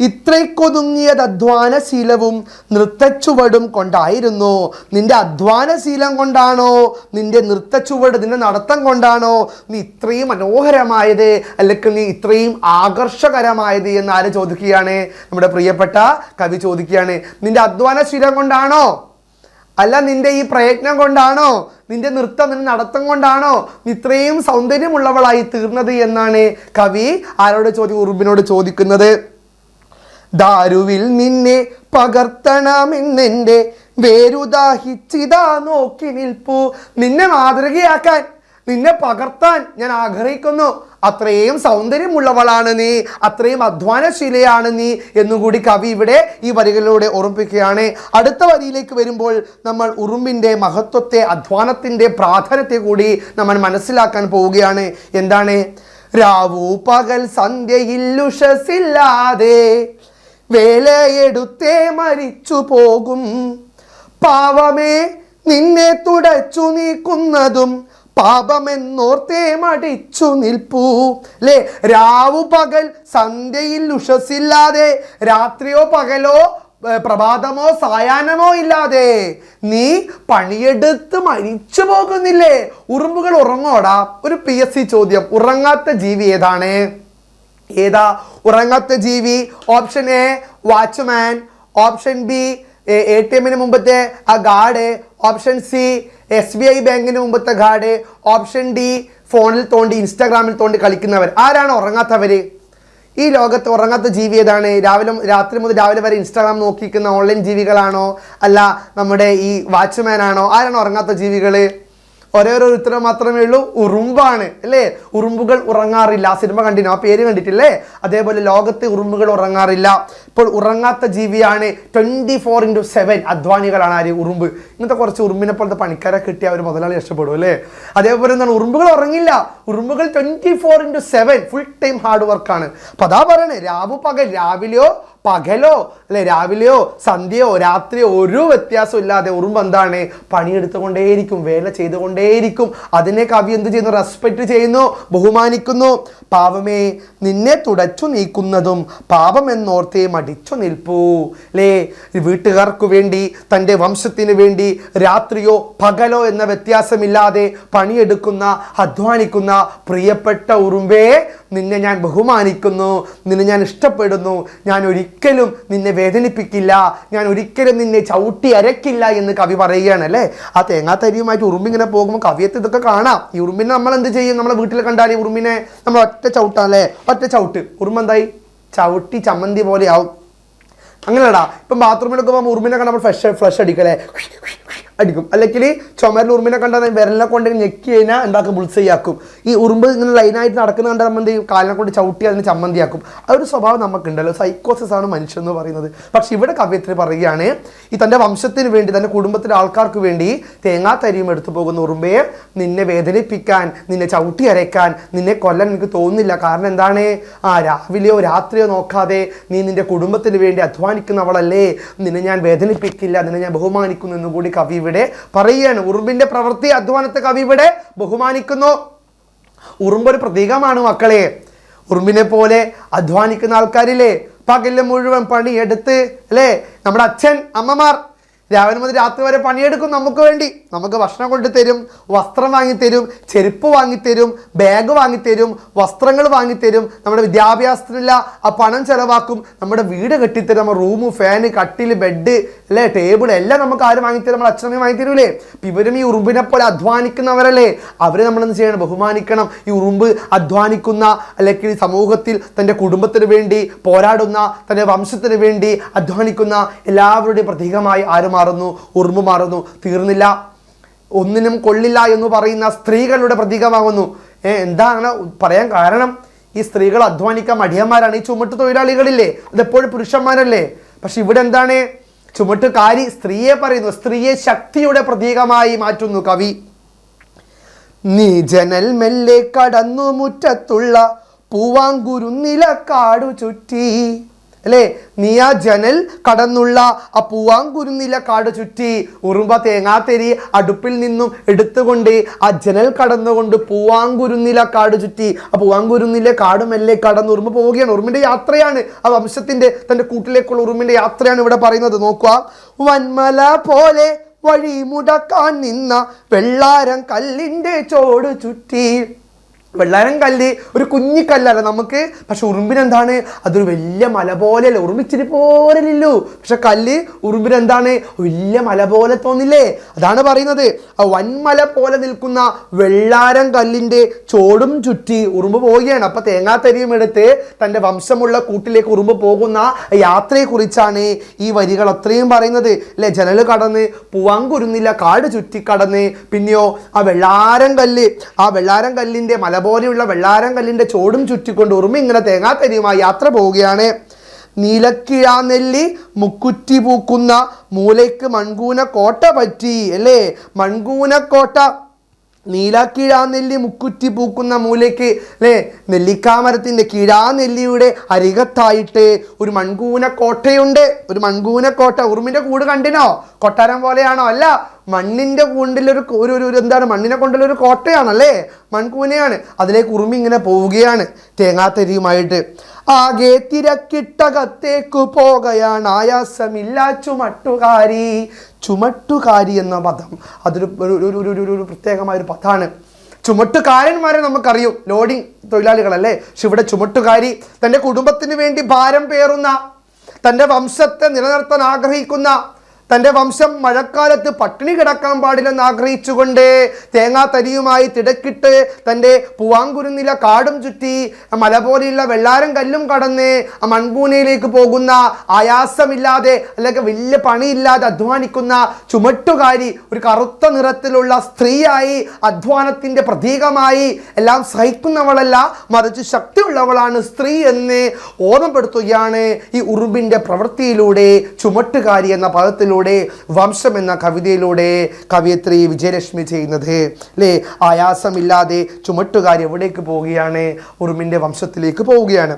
[SPEAKER 1] ഇത്രയ്ക്കൊതുങ്ങിയത് അധ്വാനശീലവും നൃത്തച്ചുവടും കൊണ്ടായിരുന്നു. നിന്റെ അധ്വാനശീലം കൊണ്ടാണോ, നിന്റെ നൃത്തച്ചുവട്, നിന്റെ നടത്തം കൊണ്ടാണോ നീ ഇത്രയും മനോഹരമായത്, അല്ലെങ്കിൽ നീ ഇത്രയും ആകർഷകരമായത് എന്ന് ആര് ചോദിക്കുകയാണ്? നമ്മുടെ പ്രിയപ്പെട്ട കവി ചോദിക്കുകയാണ്. നിന്റെ അധ്വാനശീലം കൊണ്ടാണോ, അല്ല നിന്റെ ഈ പ്രയത്നം കൊണ്ടാണോ, നിന്റെ നൃത്തം, നിന്റെ നടത്തം കൊണ്ടാണോ നീ ഇത്രയും സൗന്ദര്യമുള്ളവളായി തീർന്നത് എന്നാണ് കവി ആരോട് ഉറുമ്പിനോട് ചോദിക്കുന്നത്. ദാരുവിൽ നിന്നെ പകർത്തണമെന്നെൻ്റെ വേരുദാഹിച്ചിതാ നോക്കി നിൽപ്പു. നിന്നെ മാതൃകയാക്കാൻ, നിന്നെ പകർത്താൻ ഞാൻ ആഗ്രഹിക്കുന്നു. അത്രയും സൗന്ദര്യമുള്ളവളാണ് നീ, അത്രയും അധ്വാനശീലയാണ് നീ എന്നുകൂടി കവി ഇവിടെ ഈ വരികളിലൂടെ ഓർമ്മിപ്പിക്കുകയാണ്. അടുത്ത വരിയിലേക്ക് വരുമ്പോൾ നമ്മൾ ഉറുമ്പിൻ്റെ മഹത്വത്തെ, അധ്വാനത്തിൻ്റെ പ്രാധാന്യത്തെ കൂടി നമ്മൾ മനസ്സിലാക്കാൻ പോവുകയാണ്. എന്താണ്? രാവു പകൽ സന്ധ്യയിൽ ഉഷസില്ലാതെ വേലയെടുത്തേ മരിച്ചു പോകും പാവമേ നിന്നെ തുടച്ചു നീക്കുന്നതും പാപമെന്നോർത്തേ മടിച്ചു നിൽപ്പൂ. അല്ലേ, രാവു പകൽ സന്ധ്യയിൽ ഉഷസില്ലാതെ, രാത്രിയോ പകലോ പ്രഭാതമോ സായാഹ്നമോ ഇല്ലാതെ നീ പണിയെടുത്ത് മരിച്ചു പോകുന്നില്ലേ? ഉറുമ്പുകൾ ഉറങ്ങോടാ? ഒരു PSC ചോദ്യം. ഉറങ്ങാത്ത ജീവി ഏതാണ്? ഏതാ ഉറങ്ങാത്ത ജീവി? Option A watchman, option B ATM മുമ്പത്തെ ആ ഗാർഡ്, ഓപ്ഷൻ സി SBI ബാങ്കിന് മുമ്പത്തെ ഗാർഡ്, ഓപ്ഷൻ ഡി ഫോണിൽ തോണ്ടി ഇൻസ്റ്റാഗ്രാമിൽ തോണ്ടി കളിക്കുന്നവർ. ആരാണ് ഉറങ്ങാത്തവര്? ഈ ലോകത്ത് ഉറങ്ങാത്ത ജീവി ഏതാണ്? രാത്രി മുതൽ രാവിലെ വരെ ഇൻസ്റ്റാഗ്രാം നോക്കിക്കുന്ന ഓൺലൈൻ ജീവികളാണോ, അല്ല നമ്മുടെ ഈ വാച്ച്മാൻ ആണോ? ആരാണ് ഉറങ്ങാത്ത ജീവികള്? ഒരേ ഒരു ഉത്തരം മാത്രമേ ഉള്ളൂ, ഉറുമ്പാണ്. അല്ലേ, ഉറുമ്പുകൾ ഉറങ്ങാറില്ല. ആ സിനിമ കണ്ടിനോ? ആ പേര് കണ്ടിട്ടില്ലേ? അതേപോലെ ലോകത്തെ ഉറുമ്പുകൾ ഉറങ്ങാറില്ല. ഇപ്പോൾ ഉറങ്ങാത്ത ജീവിയാണ്. 24/7 അധ്വാനികളാണ് ആര്? ഉറുമ്പ്. ഇങ്ങനത്തെ കുറച്ച് ഉറുമ്പിനെ പോലത്തെ പണിക്കാരെ കിട്ടിയ അവർ മുതലാളി രക്ഷപ്പെടും അല്ലേ. അതേപോലെ എന്താണ്, ഉറുമ്പുകൾ ഉറങ്ങില്ല. ഉറുമ്പുകൾ 24/7 ഫുൾ ടൈം ഹാർഡ് വർക്കാണ്. അപ്പൊ അതാ പറയണേ, രാവു പകൽ, രാവിലെയോ പകലോ അല്ലെ, രാവിലെയോ സന്ധ്യയോ രാത്രിയോ ഒരു വ്യത്യാസം ഇല്ലാതെ ഉറുമ്പ് എന്താണ്? പണിയെടുത്തുകൊണ്ടേയിരിക്കും, വേല ചെയ്തുകൊണ്ടേയിരിക്കും. അതിനെ കവി എന്ത് ചെയ്യുന്നു? റെസ്പെക്ട് ചെയ്യുന്നു, ബഹുമാനിക്കുന്നു. പാവമേ നിന്നെ തുടച്ചു നീക്കുന്നതും പാപം എന്നോർത്തേ മടിച്ചു നിൽപ്പൂ. അല്ലേ, വീട്ടുകാർക്ക് വേണ്ടി, തൻ്റെ വംശത്തിന് വേണ്ടി രാത്രിയോ പകലോ എന്ന വ്യത്യാസമില്ലാതെ പണിയെടുക്കുന്ന, അധ്വാനിക്കുന്ന പ്രിയപ്പെട്ട ഉറുമ്പേ, നിന്നെ ഞാൻ ബഹുമാനിക്കുന്നു, നിന്നെ ഞാൻ ഇഷ്ടപ്പെടുന്നു. ഞാൻ ഒരിക്കലും നിന്നെ വേദനിപ്പിക്കില്ല, ഞാൻ ഒരിക്കലും നിന്നെ ചവിട്ടി അരക്കില്ല എന്ന് കവി പറയുകയാണ്. അല്ലേ, ആ തേങ്ങാത്തരിയുമായിട്ട് ഉറുമ്പിങ്ങനെ പോകുമ്പോൾ കവിയത്ത് ഇതൊക്കെ കാണാം. ഈ ഉറുമ്പിനെ നമ്മൾ എന്ത് ചെയ്യും? നമ്മളെ വീട്ടിൽ കണ്ടാൽ ഈ ഉറുമ്പിനെ നമ്മൾ ഒറ്റ ചവിട്ടാം. അല്ലേ, ഒറ്റ ചവിട്ട്. ഉറുമ്പ് എന്തായി? ചവിട്ടി ചമ്മന്തി പോലെ ആവും. അങ്ങനെയടാ. ഇപ്പം ബാത്റൂമിലൊക്കെ പോകുമ്പോൾ ഉറുമ്പിനെ കണ്ട് നമ്മൾ ഫ്ലഷ് അടിക്കല്ലേ, അടിക്കും. അല്ലെങ്കിൽ ചുമരിൽ ഉറുമ്പിനെ കണ്ടാൽ വിരലിനെ കൊണ്ട് ഞെക്കി കഴിഞ്ഞാൽ എന്താക്കും, ബുൾസൈയാക്കും. ഈ ഉറുമ്പ് ഇങ്ങനെ ലൈനായിട്ട് നടക്കുന്ന കണ്ടാൽ നമ്മൾ എന്ത് ചെയ്യും, കാലിനെ കൊണ്ട് ചവിട്ടി അതിന് ചമ്മന്തിയാക്കും. ആ ഒരു സ്വഭാവം നമുക്കുണ്ടല്ലോ, സൈക്കോസിസ് ആണ് മനുഷ്യൻ എന്ന് പറയുന്നത്. പക്ഷെ ഇവിടെ കവയിത്രി പറയുകയാണ്, ഈ തൻ്റെ വംശത്തിന് വേണ്ടി, തൻ്റെ കുടുംബത്തിലെ ആൾക്കാർക്ക് വേണ്ടി തേങ്ങാത്തരിയും എടുത്തു പോകുന്ന ഉറുമ്പയെ നിന്നെ വേദനിപ്പിക്കാൻ, നിന്നെ ചവിട്ടി അരയ്ക്കാൻ, നിന്നെ കൊല്ലാൻ എനിക്ക് തോന്നുന്നില്ല. കാരണം എന്താണ്, രാവിലെയോ രാത്രിയോ നോക്കാതെ നീ നിന്റെ കുടുംബത്തിന് വേണ്ടി അധ്വാനിക്കുന്നവളല്ലേ, നിന്നെ ഞാൻ വേദനിപ്പിക്കില്ല, നിന്നെ ഞാൻ ബഹുമാനിക്കുന്നു എന്നുകൂടി കവി ഇവിടെ പറയുകയാണ്. ഉറുമ്പിന്റെ പ്രവൃത്തി, അധ്വാനത്തെ കവി ഇവിടെ ബഹുമാനിക്കുന്നു. ഉറുമ്പൊരു പ്രതീകമാണ് മക്കളെ. ഉറുമ്പിനെ പോലെ അധ്വാനിക്കുന്ന ആൾക്കാരില്ലേ, പകല് മുഴുവൻ പണിയെടുത്ത് അല്ലേ, നമ്മുടെ അച്ഛൻ അമ്മമാർ രാവിലെ മുതൽ രാത്രി വരെ പണിയെടുക്കും നമുക്ക് വേണ്ടി. നമുക്ക് ഭക്ഷണം കൊണ്ട് തരും, വസ്ത്രം വാങ്ങിത്തരും, ചെരുപ്പ് വാങ്ങിത്തരും, ബാഗ് വാങ്ങിത്തരും, വസ്ത്രങ്ങൾ വാങ്ങിത്തരും, നമ്മുടെ വിദ്യാഭ്യാസത്തിനുള്ള ആ പണം ചെലവാക്കും, നമ്മുടെ വീട് കെട്ടിത്തരും, നമ്മുടെ റൂം, ഫാന്, കട്ടിൽ, ബെഡ് അല്ലേ, ടേബിൾ എല്ലാം നമുക്ക് ആരും വാങ്ങിത്തരും, നമ്മുടെ അച്ഛനമ്മയും വാങ്ങിത്തരൂലേ. ഇവരും ഈ ഉറുമ്പിനെ പോലെ അധ്വാനിക്കുന്നവരല്ലേ, അവരെ നമ്മളെന്ത് ചെയ്യണം, ബഹുമാനിക്കണം. ഈ ഉറുമ്പ് അധ്വാനിക്കുന്ന, അല്ലെങ്കിൽ സമൂഹത്തിൽ തൻ്റെ കുടുംബത്തിന് വേണ്ടി പോരാടുന്ന, തൻ്റെ വംശത്തിന് വേണ്ടി അധ്വാനിക്കുന്ന എല്ലാവരുടെയും പ്രതീകമായി ആരും മാറുന്നു, ഉറുമ്പ് മാറുന്നു. തീർന്നില്ല, ഒന്നിനും കൊള്ളില്ല എന്ന് പറയുന്ന സ്ത്രീകളുടെ പ്രതീകമാകുന്നു. എന്താ അങ്ങനെ പറയാൻ കാരണം, ഈ സ്ത്രീകൾ അധ്വാനിക്കാൻ മടിയന്മാരാണ്. ഈ ചുമട്ട് തൊഴിലാളികളില്ലേ, അതെപ്പോഴും പുരുഷന്മാരല്ലേ. പക്ഷെ ഇവിടെ എന്താണ്, ചുമട്ടുകാരി സ്ത്രീയെ പറയുന്നു, സ്ത്രീയെ ശക്തിയുടെ പ്രതീകമായി മാറ്റുന്നു കവി. നീ ജനൽ മെല്ലെ കടന്നു മുറ്റത്തുള്ള പൂവാങ്കുരുന്നില കാടു ചുറ്റി അല്ലേ, നീ ആ ജനൽ കടന്നുള്ള ആ പൂവാങ്കുരുന്നില കാട് ചുറ്റി. ഉറുമ്പ തേങ്ങാത്തെരി അടുപ്പിൽ നിന്നും എടുത്തുകൊണ്ട് ആ ജനൽ കടന്നുകൊണ്ട് പൂവാങ്കുരുന്നില കാട് ചുറ്റി. ആ പൂവാങ്കുരുന്നിലെ കാട് മെല്ലെ കടന്ന് ഉറുമ്പ് പോവുകയാണ്. ഉറുമ്പിന്റെ യാത്രയാണ്, ആ വംശത്തിന്റെ, തന്റെ കൂട്ടിലേക്കുള്ള ഉറുമ്പിന്റെ യാത്രയാണ് ഇവിടെ പറയുന്നത്. നോക്കുക, വന്മല പോലെ വഴി മുടക്കാൻ നിന്ന വെള്ളാരം കല്ലിന്റെ ചോട് ചുറ്റി. വെള്ളാരം കല്ല് ഒരു കുഞ്ഞിക്കല്ലല്ല നമുക്ക്, പക്ഷെ ഉറുമ്പിനെന്താണ്, അതൊരു വലിയ മല പോലെയല്ല. ഉറുമ്പിച്ചിരി പോലെയല്ലോ, പക്ഷെ കല്ല് ഉറുമ്പിനെന്താണ്, വലിയ മല പോലെ തോന്നില്ലേ. അതാണ് പറയുന്നത്, ആ വൻമല പോലെ നിൽക്കുന്ന വെള്ളാരം കല്ലിന്റെ ചോടും ചുറ്റി ഉറുമ്പ് പോവുകയാണ്. അപ്പൊ തേങ്ങാത്തരിയും എടുത്ത് തൻ്റെ വംശമുള്ള കൂട്ടിലേക്ക് ഉറുമ്പ് പോകുന്ന യാത്രയെ കുറിച്ചാണ് ഈ വരികൾ അത്രയും പറയുന്നത് അല്ലെ. ജനല് കടന്ന് പൂവാങ്കുരുന്നില്ല കാട് ചുറ്റി കടന്ന്, പിന്നെയോ ആ വെള്ളാരം കല്ലിന്റെ മല പോലെയുള്ള വെള്ളാരം കല്ലിന്റെ ചോടും ചുറ്റിക്കൊണ്ട് ഉറുമ്പ് ഇങ്ങനെ തേങ്ങാത്തരിയുമായി യാത്ര പോവുകയാണ്. നീലക്കിഴാനെല്ലി മുക്കുറ്റി പൂക്കുന്ന മൂലയ്ക്ക് മൺകൂന കോട്ട പറ്റി അല്ലേ, മൺകൂനക്കോട്ട. നീലക്കിഴാനെല്ലി മുക്കുറ്റി പൂക്കുന്ന മൂലയ്ക്ക് അല്ലേ, നെല്ലിക്കാമരത്തിന്റെ കിഴാനെല്ലിയുടെ അരികത്തായിട്ട് ഒരു മൺകൂനക്കോട്ടയുണ്ട്. ഒരു മൺകൂനക്കോട്ട. ഉറുമ്പിന്റെ കൂട് കണ്ടിനോ, കൊട്ടാരം പോലെയാണോ? അല്ല, മണ്ണിന്റെ കൂണ്ടിലൊരു എന്താണ്, മണ്ണിനെ കൊണ്ടുള്ളൊരു കോട്ടയാണല്ലേ, മൺകൂനയാണ്. അതിലേക്ക് ഉറുമ്പ് ഇങ്ങനെ പോവുകയാണ് തേങ്ങാത്തരിയുമായിട്ട്. ആകെ തിരക്കിട്ടകത്തേക്കു പോകയാണ് ആയാസമില്ല ചുമട്ടുകാരി. ചുമട്ടുകാരി എന്ന പദം അതൊരു പ്രത്യേകമായ ഒരു പദമാണ്. ചുമട്ടുകാരന്മാരെ നമുക്കറിയും, ലോഡിങ് തൊഴിലാളികളല്ലേ. പക്ഷെ ഇവിടെ ചുമട്ടുകാരി, തൻ്റെ കുടുംബത്തിന് വേണ്ടി ഭാരം പേറുന്ന, തൻ്റെ വംശത്തെ നിലനിർത്താൻ ആഗ്രഹിക്കുന്ന, തൻ്റെ വംശം മഴക്കാലത്ത് പട്ടിണി കിടക്കാൻ പാടില്ലെന്ന് ആഗ്രഹിച്ചുകൊണ്ട് തേങ്ങാത്തരിയുമായി തിടക്കിട്ട് തൻ്റെ പൂവാങ്കുരുന്നില കാടും ചുറ്റി മല പോലെയുള്ള വെള്ളാരം കല്ലും കടന്ന് ആ മൺകൂനയിലേക്ക് പോകുന്ന, ആയാസമില്ലാതെ അല്ലെങ്കിൽ വലിയ പണിയില്ലാതെ അധ്വാനിക്കുന്ന ചുമട്ടുകാരി, ഒരു കറുത്ത നിറത്തിലുള്ള സ്ത്രീയായി, അധ്വാനത്തിൻ്റെ പ്രതീകമായി, എല്ലാം സഹിക്കുന്നവളല്ല മറിച്ച് ശക്തിയുള്ളവളാണ് സ്ത്രീ എന്ന് ഓർമ്മപ്പെടുത്തുകയാണ് ഈ ഉറുമ്പിൻ്റെ പ്രവൃത്തിയിലൂടെ, ചുമട്ടുകാരി എന്ന പദത്തിലൂടെ, വംശം എന്ന കവിതയിലൂടെ കവയിത്രി വിജയലക്ഷ്മി ചെയ്യുന്നത് അല്ലേ. ആയാസമില്ലാതെ ചുമട്ടുകാരി എവിടേക്ക് പോവുകയാണ്, ഉറുമ്പിന്റെ വംശത്തിലേക്ക് പോവുകയാണ്.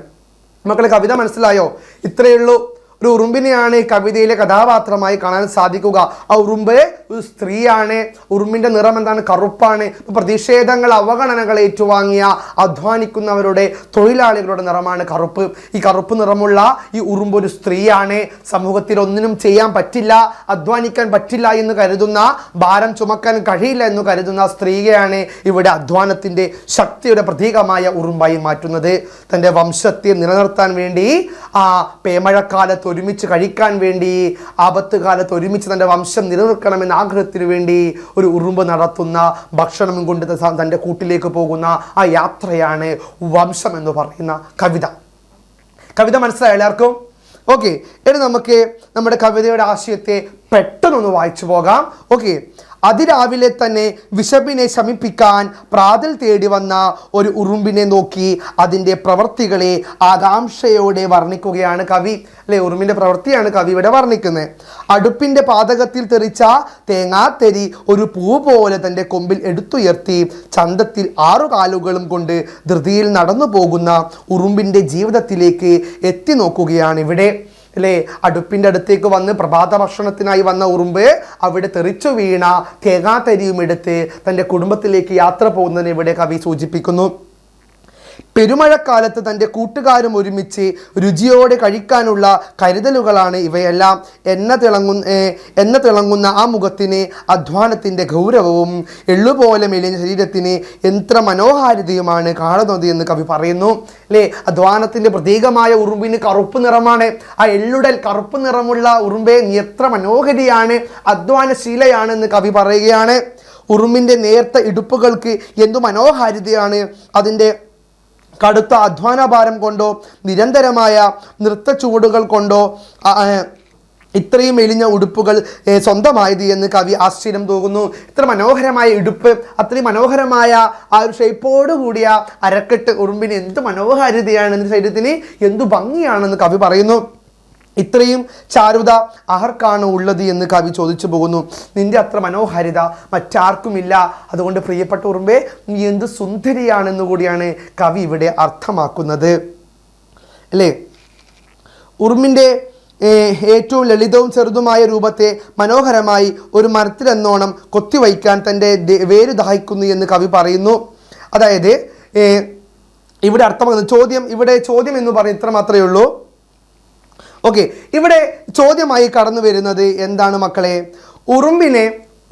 [SPEAKER 1] മക്കളെ, കവിത മനസ്സിലായോ? ഇത്രയേ ഉള്ളൂ. ഒരു ഉറുമ്പിനെയാണ് ഈ കവിതയിലെ കഥാപാത്രമായി കാണാൻ സാധിക്കുക. ആ ഉറുമ്പ് ഒരു സ്ത്രീയാണ്. ഉറുമ്പിന്റെ നിറം എന്താണ്? കറുപ്പാണ്. പ്രതിഷേധങ്ങൾ, അവഗണനകൾ ഏറ്റുവാങ്ങിയ അധ്വാനിക്കുന്നവരുടെ, തൊഴിലാളികളുടെ നിറമാണ് കറുപ്പ്. ഈ കറുപ്പ് നിറമുള്ള ഈ ഉറുമ്പ് ഒരു സ്ത്രീയാണ്. സമൂഹത്തിൽ ഒന്നിനും ചെയ്യാൻ പറ്റില്ല, അധ്വാനിക്കാൻ പറ്റില്ല എന്ന് കരുതുന്ന, ഭാരം ചുമക്കാൻ കഴിയില്ല എന്ന് കരുതുന്ന സ്ത്രീയെയാണ് ഇവിടെ അധ്വാനത്തിന്റെ ശക്തിയുടെ പ്രതീകമായ ഉറുമ്പായി മാറ്റുന്നത്. തൻ്റെ വംശത്തെ നിലനിർത്താൻ വേണ്ടി, ആ പേമഴക്കാലത്ത് ഒരുമിച്ച് കഴിക്കാൻ വേണ്ടി, ആപത്ത് കാലത്ത് ഒരുമിച്ച് തൻ്റെ വംശം നിലനിൽക്കണമെന്ന ആഗ്രഹത്തിന് വേണ്ടി ഒരു ഉറുമ്പ് നടത്തുന്ന, ഭക്ഷണം കൊണ്ട് തൻ്റെ കൂട്ടിലേക്ക് പോകുന്ന ആ യാത്രയാണ് വംശം എന്ന് പറയുന്ന കവിത. കവിത മനസ്സിലായ എല്ലാവർക്കും? ഓക്കെ, ഇനി നമുക്ക് നമ്മുടെ കവിതയുടെ ആശയത്തെ പെട്ടെന്നൊന്ന് വായിച്ചു പോകാം. ഓക്കെ, അതിരാവിലെ തന്നെ വിശപ്പിനെ ശമിപ്പിക്കാൻ പ്രാതൽ തേടി വന്ന ഒരു ഉറുമ്പിനെ നോക്കി അതിൻ്റെ പ്രവൃത്തികളെ ആകാംക്ഷയോടെ വർണ്ണിക്കുകയാണ് കവി. അല്ലെ, ഉറുമ്പിൻ്റെ പ്രവൃത്തിയാണ് കവി ഇവിടെ വർണ്ണിക്കുന്നത്. അടുപ്പിൻ്റെ പാതകത്തിൽ തെറിച്ച തേങ്ങാത്തെരി ഒരു പൂ പോലെ തൻ്റെ കൊമ്പിൽ എടുത്തുയർത്തി ചന്തത്തിൽ 6 കാലുകളും കൊണ്ട് ധൃതിയിൽ നടന്നു പോകുന്ന ഉറുമ്പിൻ്റെ ജീവിതത്തിലേക്ക് എത്തി നോക്കുകയാണ് ഇവിടെ. അല്ലേ, അടുപ്പിൻ്റെ അടുത്തേക്ക് വന്ന് പ്രഭാത ഭക്ഷണത്തിനായി വന്ന ഉറുമ്പ് അവിടെ തെറിച്ചു വീണ തേങ്ങാത്തരിയും എടുത്ത് തൻ്റെ കുടുംബത്തിലേക്ക് യാത്ര പോകുന്നതിന് ഇവിടെ കവി സൂചിപ്പിക്കുന്നു. പെരുമഴക്കാലത്ത് തൻ്റെ കൂട്ടുകാരും ഒരുമിച്ച് രുചിയോടെ കഴിക്കാനുള്ള കരുതലുകളാണ് ഇവയെല്ലാം. എണ്ണ തിളങ്ങുന്ന ആ മുഖത്തിന് അധ്വാനത്തിൻ്റെ ഗൗരവവും എള്ളുപോലെ മെലിഞ്ഞ ശരീരത്തിന് എത്ര മനോഹാരിതയുമാണ് കാണുന്നത് എന്ന് കവി പറയുന്നു. അല്ലേ, അധ്വാനത്തിൻ്റെ പ്രതീകമായ ഉറുമ്പിന് കറുപ്പ് നിറമാണ്. ആ എള്ളുടൽ കറുപ്പ് നിറമുള്ള ഉറുമ്പെ നീ എത്ര മനോഹരിയാണ്, അധ്വാനശീലയാണെന്ന് കവി പറയുകയാണ്. ഉറുമ്പിൻ്റെ നേർത്ത ഇടുപ്പുകൾക്ക് എന്തു മനോഹാരിതയാണ്. അതിൻ്റെ കടുത്ത അധ്വാനഭാരം കൊണ്ടോ നിരന്തരമായ നൃത്ത ചുവടുകൾ കൊണ്ടോ ഇത്രയും മെലിഞ്ഞ ഉടുപ്പുകൾ സ്വന്തമായത് എന്ന് കവി ആശ്ചര്യം തോന്നുന്നു. ഇത്ര മനോഹരമായ ഇടുപ്പ്, അത്രയും മനോഹരമായ ആ ഒരു ഷേപ്പോട് കൂടിയ അരക്കെട്ട് ഉറുമ്പിന് എന്ത് മനോഹാരിതയാണ്, ശരീരത്തിന് എന്തു ഭംഗിയാണെന്ന് കവി പറയുന്നു. ഇത്രയും ചാരുത ആർക്കാണ് ഉള്ളത് എന്ന് കവി ചോദിച്ചു പോകുന്നു. നിന്റെ അത്ര മനോഹാരിത മറ്റാർക്കുമില്ല, അതുകൊണ്ട് പ്രിയപ്പെട്ട ഉറുമ്പേ നീ എന്ത് സുന്ദരിയാണെന്ന് കൂടിയാണ് കവി ഇവിടെ അർത്ഥമാക്കുന്നത്. അല്ലേ, ഉറുമ്പിൻ്റെ ഏറ്റവും ലളിതവും ചെറുതുമായ രൂപത്തെ മനോഹരമായി ഒരു മരത്തിലെന്നോണം കൊത്തിവയ്ക്കാൻ തൻ്റെ വേര് ദാഹിക്കുന്നു എന്ന് കവി പറയുന്നു. അതായത് ഇവിടെ അർത്ഥമാക്കുന്നത് ചോദ്യം എന്ന് പറയുന്നത് ഇത്ര മാത്രമേ ഉള്ളൂ. ഓക്കെ, ഇവിടെ ചോദ്യമായി കടന്നു വരുന്നത് എന്താണ് മക്കളെ?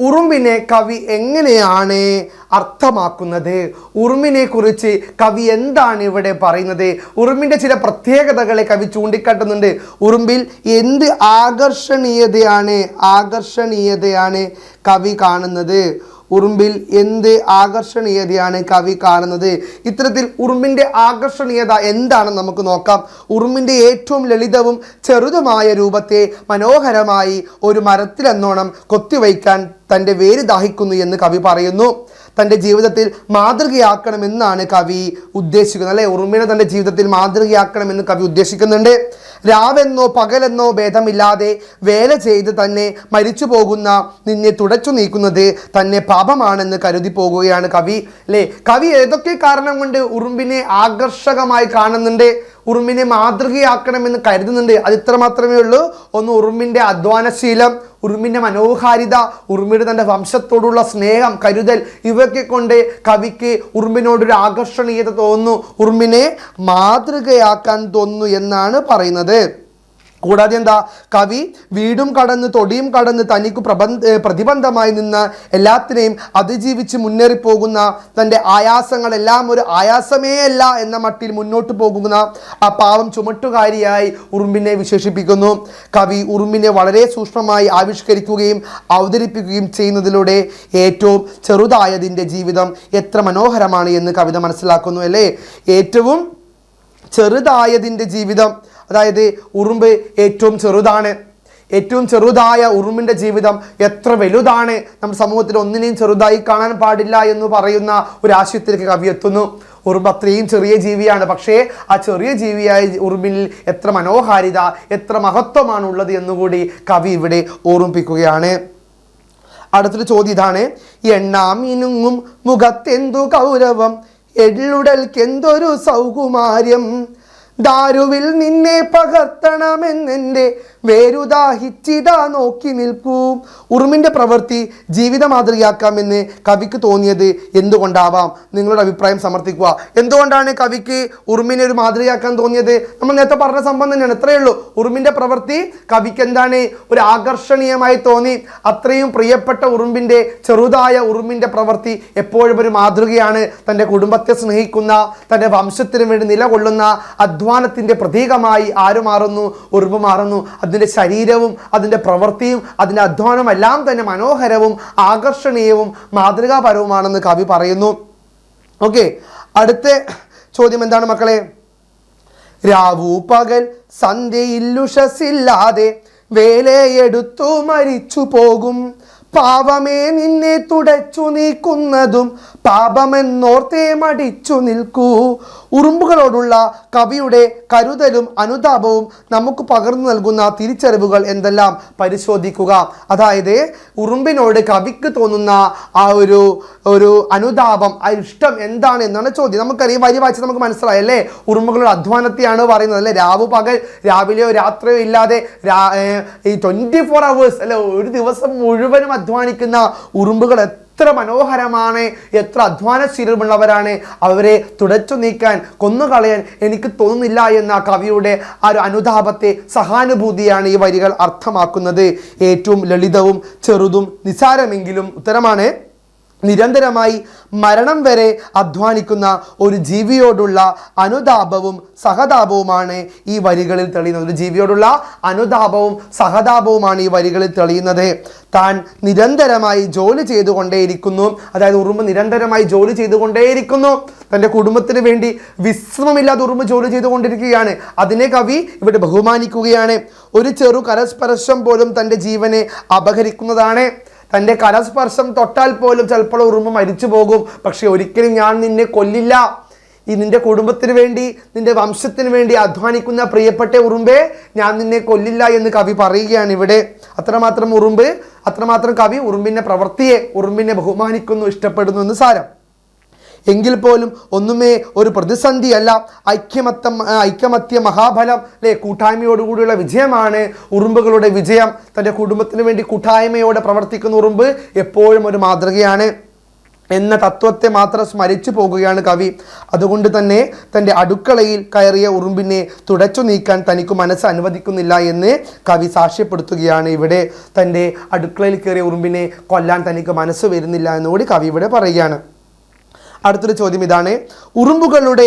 [SPEAKER 1] ഉറുമ്പിനെ കവി എങ്ങനെയാണ് അർത്ഥമാക്കുന്നത്? ഉറുമ്പിനെ കുറിച്ച് കവി എന്താണ് ഇവിടെ പറയുന്നത്? ഉറുമ്പിൻ്റെ ചില പ്രത്യേകതകളെ കവി ചൂണ്ടിക്കാട്ടുന്നുണ്ട്. ഉറുമ്പിൽ എന്ത് ആകർഷണീയതയാണ് കവി കാണുന്നത്? ഉറുമ്പിൽ എന്ത് ആകർഷണീയതയാണ് കവി കാണുന്നത്? ഇത്തരത്തിൽ ഉറുമ്പിൻ്റെ ആകർഷണീയത എന്താണെന്ന് നമുക്ക് നോക്കാം. ഉറുമ്പിൻ്റെ ഏറ്റവും ലളിതവും ചെറുതുമായ രൂപത്തെ മനോഹരമായി ഒരു മരത്തിലെന്നോണം കൊത്തിവയ്ക്കാൻ തൻ്റെ വേര് ദാഹിക്കുന്നു എന്ന് കവി പറയുന്നു. തൻ്റെ ജീവിതത്തിൽ മാതൃകയാക്കണമെന്നാണ് കവി ഉദ്ദേശിക്കുന്നത്. അല്ലെ, ഉറുമ്പിനെ തൻ്റെ ജീവിതത്തിൽ മാതൃകയാക്കണമെന്ന് കവി ഉദ്ദേശിക്കുന്നുണ്ട്. രാവെന്നോ പകലെന്നോ ഭേദമില്ലാതെ വേല ചെയ്ത് തന്നെ മരിച്ചു പോകുന്ന നിന്നെ തുടച്ചു നീക്കുന്നത് തന്നെ പാപമാണെന്ന് കരുതി പോകുകയാണ് കവി. അല്ലേ, കവി ഏതൊക്കെ കാരണം കൊണ്ട് ഉറുമ്പിനെ ആകർഷകമായി കാണുന്നുണ്ട്, ഉറുമ്പിനെ മാതൃകയാക്കണമെന്ന് കരുതുന്നുണ്ട്. അത് ഇത്ര മാത്രമേ ഉള്ളൂ. ഒന്ന്, ഉറുമ്പിൻ്റെ അധ്വാനശീലം, ഉറുമ്പിൻ്റെ മനോഹാരിത, ഉറുമ്പിൻ്റെ തൻ്റെ വംശത്തോടുള്ള സ്നേഹം, കരുതൽ, ഇവയൊക്കെ കൊണ്ട് കവിക്ക് ഉറുമ്പിനോടൊരു ആകർഷണീയത തോന്നുന്നു, ഉറുമ്പിനെ മാതൃകയാക്കാൻ തോന്നുന്നു എന്നാണ് പറയുന്നത്. കൂടാതെ എന്താ, കവി വീടും കടന്ന് തൊടിയും കടന്ന് തനിക്ക് പ്രതിബന്ധമായി നിന്ന് എല്ലാത്തിനെയും അതിജീവിച്ച് മുന്നേറിപ്പോകുന്ന തൻ്റെ ആയാസങ്ങളെല്ലാം ഒരു ആയാസമേ അല്ല എന്ന മട്ടിൽ മുന്നോട്ട് പോകുന്ന ആ പാവം ചുമട്ടുകാരിയായി ഉറുമ്പിനെ വിശേഷിപ്പിക്കുന്നു. കവി ഉറുമ്പിനെ വളരെ സൂക്ഷ്മമായി ആവിഷ്കരിക്കുകയും അവതരിപ്പിക്കുകയും ചെയ്യുന്നതിലൂടെ ഏറ്റവും ചെറുതായതിൻ്റെ ജീവിതം എത്ര മനോഹരമാണ് എന്ന് കവിത മനസ്സിലാക്കുന്നു. അല്ലേ, ഏറ്റവും ചെറുതായതിൻ്റെ ജീവിതം, അതായത് ഉറുമ്പ് ഏറ്റവും ചെറുതാണ്. ഏറ്റവും ചെറുതായ ഉറുമ്പിൻ്റെ ജീവിതം എത്ര വലുതാണ്. നമ്മുടെ സമൂഹത്തിൽ ഒന്നിനെയും ചെറുതായി കാണാൻ പാടില്ല എന്ന് പറയുന്ന ഒരു ആശയത്തിലേക്ക് കവി എത്തുന്നു. ഉറുമ്പ് അത്രയും ചെറിയ ജീവിയാണ്, പക്ഷേ ആ ചെറിയ ജീവിയായ ഉറുമ്പിൽ എത്ര മനോഹാരിത, എത്ര മഹത്വമാണ് ഉള്ളത് എന്നുകൂടി കവി ഇവിടെ ഓർമ്മിപ്പിക്കുകയാണ്. അടുത്തൊരു ചോദ്യം ഇതാണ്: എണ്ണാമിനുങ്ങും മുഖത്തെന്തു കൗരവം, എള്ളുടൽക്കെന്തൊരു സൗകുമാര്യം, ദാരുവിൽ നിന്നെ പകർത്തണമെന്നെൻ്റെ വേരുദാഹിച്ചിതാ നോക്കി നിൽക്കൂ. ഉറുമ്പിൻ്റെ പ്രവൃത്തി ജീവിത മാതൃകയാക്കാമെന്ന് കവിക്ക് തോന്നിയത് എന്തുകൊണ്ടാവാം? നിങ്ങളുടെ അഭിപ്രായം സമർത്ഥിക്കുക. എന്തുകൊണ്ടാണ് കവിക്ക് ഉറുമ്പിനെ ഒരു മാതൃകയാക്കാൻ തോന്നിയത്? നമ്മൾ നേരത്തെ പറഞ്ഞ സംഭവം തന്നെയാണ്. ഇത്രയേ ഉള്ളൂ. ഉറുമ്പിൻ്റെ പ്രവൃത്തി കവിക്ക് എന്താണ് ഒരു ആകർഷണീയമായി തോന്നി. അത്രയും പ്രിയപ്പെട്ട ഉറുമ്പിൻ്റെ, ചെറുതായ ഉറുമ്പിൻ്റെ പ്രവൃത്തി എപ്പോഴും ഒരു മാതൃകയാണ്. തൻ്റെ കുടുംബത്തെ സ്നേഹിക്കുന്ന, തൻ്റെ വംശത്തിന് വേണ്ടി നിലകൊള്ളുന്ന അധ്വാനത്തിൻ്റെ പ്രതീകമായി ആര് മാറുന്നു? ഉറുമ്പ് മാറുന്നു. അതിൻ്റെ ശരീരവും അതിൻ്റെ പ്രവൃത്തിയും അതിൻ്റെ അധ്വാനവും എല്ലാം തന്നെ മനോഹരവും ആകർഷണീയവും മാതൃകാപരവുമാണെന്ന് കവി പറയുന്നു. ഓക്കെ, അടുത്ത ചോദ്യം എന്താണ് മക്കളെ? രാവു പകൽ സന്ധ്യയില്ലുഷസില്ലാതെ വേലയെടുത്തു മരിച്ചു പോകും. പാപമേ നിന്നെ തുടച്ചു നീക്കുന്നതും പാപമെന്നോർത്തേ മടിച്ചു നിൽക്കൂ. ഉറുമ്പുകളോടുള്ള കവിയുടെ കരുതലും അനുതാപവും നമുക്ക് പകർന്നു നൽകുന്ന തിരിച്ചറിവുകൾ എന്തെല്ലാം പരിശോധിക്കുക. അതായത് ഉറുമ്പിനോട് കവിക്ക് തോന്നുന്ന ആ ഒരു അനുതാപം, ആ ഇഷ്ടം എന്താണ് എന്നാണ് ചോദ്യം. നമുക്കറിയാം, വരി വായിച്ച് നമുക്ക് മനസ്സിലായല്ലേ, ഉറുമ്പുകളുടെ അധ്വാനത്തെയാണ് പറയുന്നത് അല്ലേ. രാവു പകൽ, രാവിലെയോ രാത്രിയോ ഇല്ലാതെ ഈ 24 hours അല്ലെ, ഒരു ദിവസം മുഴുവനും അധ്വാനിക്കുന്ന ഉറുമ്പുകൾ എത്ര മനോഹരമാണ്, എത്ര അധ്വാനശീലമുള്ളവരാണ്. അവരെ തുടച്ചു നീക്കാൻ, കൊന്നുകളയാൻ എനിക്ക് തോന്നുന്നില്ല എന്ന കവിയുടെ ആ ഒരു അനുതാപത്തെ, സഹാനുഭൂതിയാണ് ഈ വരികൾ അർത്ഥമാക്കുന്നത്. ഏറ്റവും ലളിതവും ചെറുതും നിസാരമെങ്കിലും ഉത്തരമാണ്. നിരന്തരമായി മരണം വരെ അധ്വാനിക്കുന്ന ഒരു ജീവിയോടുള്ള അനുതാപവും സഹതാപവുമാണ് ഈ വരികളിൽ തെളിയുന്നത്. ഒരു ജീവിയോടുള്ള അനുതാപവും സഹതാപവുമാണ് ഈ വരികളിൽ തെളിയുന്നത്. താൻ നിരന്തരമായി ജോലി ചെയ്തുകൊണ്ടേയിരിക്കുന്നു, അതായത് ഉറുമ്പ് നിരന്തരമായി ജോലി ചെയ്തുകൊണ്ടേയിരിക്കുന്നു. തൻ്റെ കുടുംബത്തിന് വേണ്ടി വിശ്രമമില്ലാതെ ഉറുമ്പ് ജോലി ചെയ്തുകൊണ്ടിരിക്കുകയാണ്. അതിനെ കവി ഇവിടെ ബഹുമാനിക്കുകയാണ്. ഒരു ചെറു കരസ്പർശം പോലും തൻ്റെ ജീവനെ അപഹരിക്കുന്നതാണ്. തൻ്റെ കരസ്പർശം തൊട്ടാൽ പോലും ചിലപ്പോൾ ഉറുമ്പ് മരിച്ചു പോകും. പക്ഷെ ഒരിക്കലും ഞാൻ നിന്നെ കൊല്ലില്ല. ഈ നിന്റെ കുടുംബത്തിന് വേണ്ടി, നിന്റെ വംശത്തിന് വേണ്ടി അധ്വാനിക്കുന്ന പ്രിയപ്പെട്ട ഉറുമ്പേ, ഞാൻ നിന്നെ കൊല്ലില്ല എന്ന് കവി പറയുകയാണ് ഇവിടെ. അത്രമാത്രം കവി ഉറുമ്പിൻ്റെ പ്രവൃത്തിയെ, ഉറുമ്പിനെ ബഹുമാനിക്കുന്നു, ഇഷ്ടപ്പെടുന്നു എന്ന് സാരം. എങ്കിൽ പോലും ഒന്നുമേ ഒരു പ്രതിസന്ധിയല്ല. ഐക്യമത്യ മഹാഫലം അല്ലെ, കൂട്ടായ്മയോടുകൂടിയുള്ള വിജയമാണ് ഉറുമ്പുകളുടെ വിജയം. തൻ്റെ കുടുംബത്തിന് വേണ്ടി കൂട്ടായ്മയോടെ പ്രവർത്തിക്കുന്ന ഉറുമ്പ് എപ്പോഴും ഒരു മാതൃകയാണ് എന്ന തത്വത്തെ മാത്രം സ്മരിച്ചു പോകുകയാണ് കവി. അതുകൊണ്ട് തന്നെ തൻ്റെ അടുക്കളയിൽ കയറിയ ഉറുമ്പിനെ തുടച്ചു നീക്കാൻ തനിക്ക് മനസ്സ് അനുവദിക്കുന്നില്ല എന്ന് കവി സാക്ഷ്യപ്പെടുത്തുകയാണ് ഇവിടെ. തൻ്റെ അടുക്കളയിൽ കയറിയ ഉറുമ്പിനെ കൊല്ലാൻ തനിക്ക് മനസ്സ് വരുന്നില്ല എന്നുകൂടി കവി ഇവിടെ പറയുകയാണ്. അടുത്തൊരു ചോദ്യം ഇതാണ്: ഉറുമ്പുകളുടെ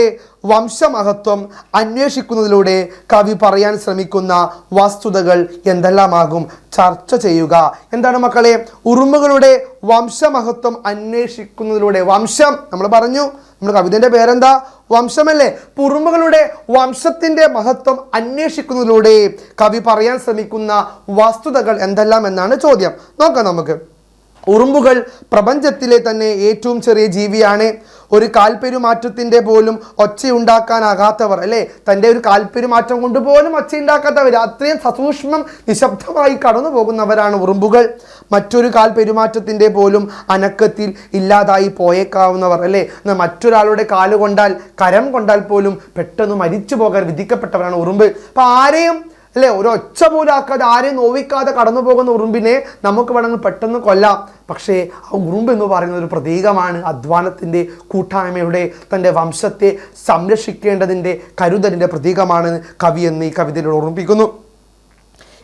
[SPEAKER 1] വംശമഹത്വം അന്വേഷിക്കുന്നതിലൂടെ കവി പറയാൻ ശ്രമിക്കുന്ന വസ്തുതകൾ എന്തെല്ലാമാകും? ചർച്ച ചെയ്യുക. എന്താണ് മക്കളെ? ഉറുമ്പുകളുടെ വംശമഹത്വം അന്വേഷിക്കുന്നതിലൂടെ. വംശം നമ്മൾ പറഞ്ഞു, നമ്മുടെ കവിതയുടെ പേരെന്താ? വംശമല്ലേ. ഉറുമ്പുകളുടെ വംശത്തിൻ്റെ മഹത്വം അന്വേഷിക്കുന്നതിലൂടെ കവി പറയാൻ ശ്രമിക്കുന്ന വസ്തുതകൾ എന്തെല്ലാം എന്നാണ് ചോദ്യം. നോക്കാം നമുക്ക്. ഉറുമ്പുകൾ പ്രപഞ്ചത്തിലെ തന്നെ ഏറ്റവും ചെറിയ ജീവിയാണ്. ഒരു കാൽപ്പെരുമാറ്റത്തിൻ്റെ പോലും ഒച്ചയുണ്ടാക്കാനാകാത്തവർ അല്ലേ. തൻ്റെ ഒരു കാൽപ്പെരുമാറ്റം കൊണ്ട് പോലും ഒച്ചയുണ്ടാക്കാത്തവർ, അത്രയും സസൂക്ഷ്മം നിശബ്ദമായി കടന്നു പോകുന്നവരാണ് ഉറുമ്പുകൾ. മറ്റൊരു കാൽപ്പെരുമാറ്റത്തിൻ്റെ പോലും അനക്കത്തിൽ ഇല്ലാതായി പോയേക്കാവുന്നവർ അല്ലേ. എന്നാൽ മറ്റൊരാളുടെ കാല് കൊണ്ടാൽ, കരം കൊണ്ടാൽ പോലും പെട്ടെന്ന് മരിച്ചു പോകാൻ വിധിക്കപ്പെട്ടവരാണ് ഉറുമ്പ്. അപ്പം ആരെയും അല്ലേ, ഒരു ഒച്ച പോലാക്കാതെ, ആരെയും നോവിക്കാതെ കടന്നു പോകുന്ന ഉറുമ്പിനെ നമുക്ക് വേണമെങ്കിൽ പെട്ടെന്ന് കൊല്ലാം. പക്ഷേ ആ ഉറുമ്പ് എന്ന് പറയുന്നത് ഒരു പ്രതീകമാണ് അധ്വാനത്തിൻ്റെ, കൂട്ടായ്മയുടെ, തൻ്റെ വംശത്തെ സംരക്ഷിക്കേണ്ടതിൻ്റെ കരുതലിൻ്റെ പ്രതീകമാണ് കവി എന്ന് ഈ കവിതയിലൂടെ ഓർമ്മിപ്പിക്കുന്നു.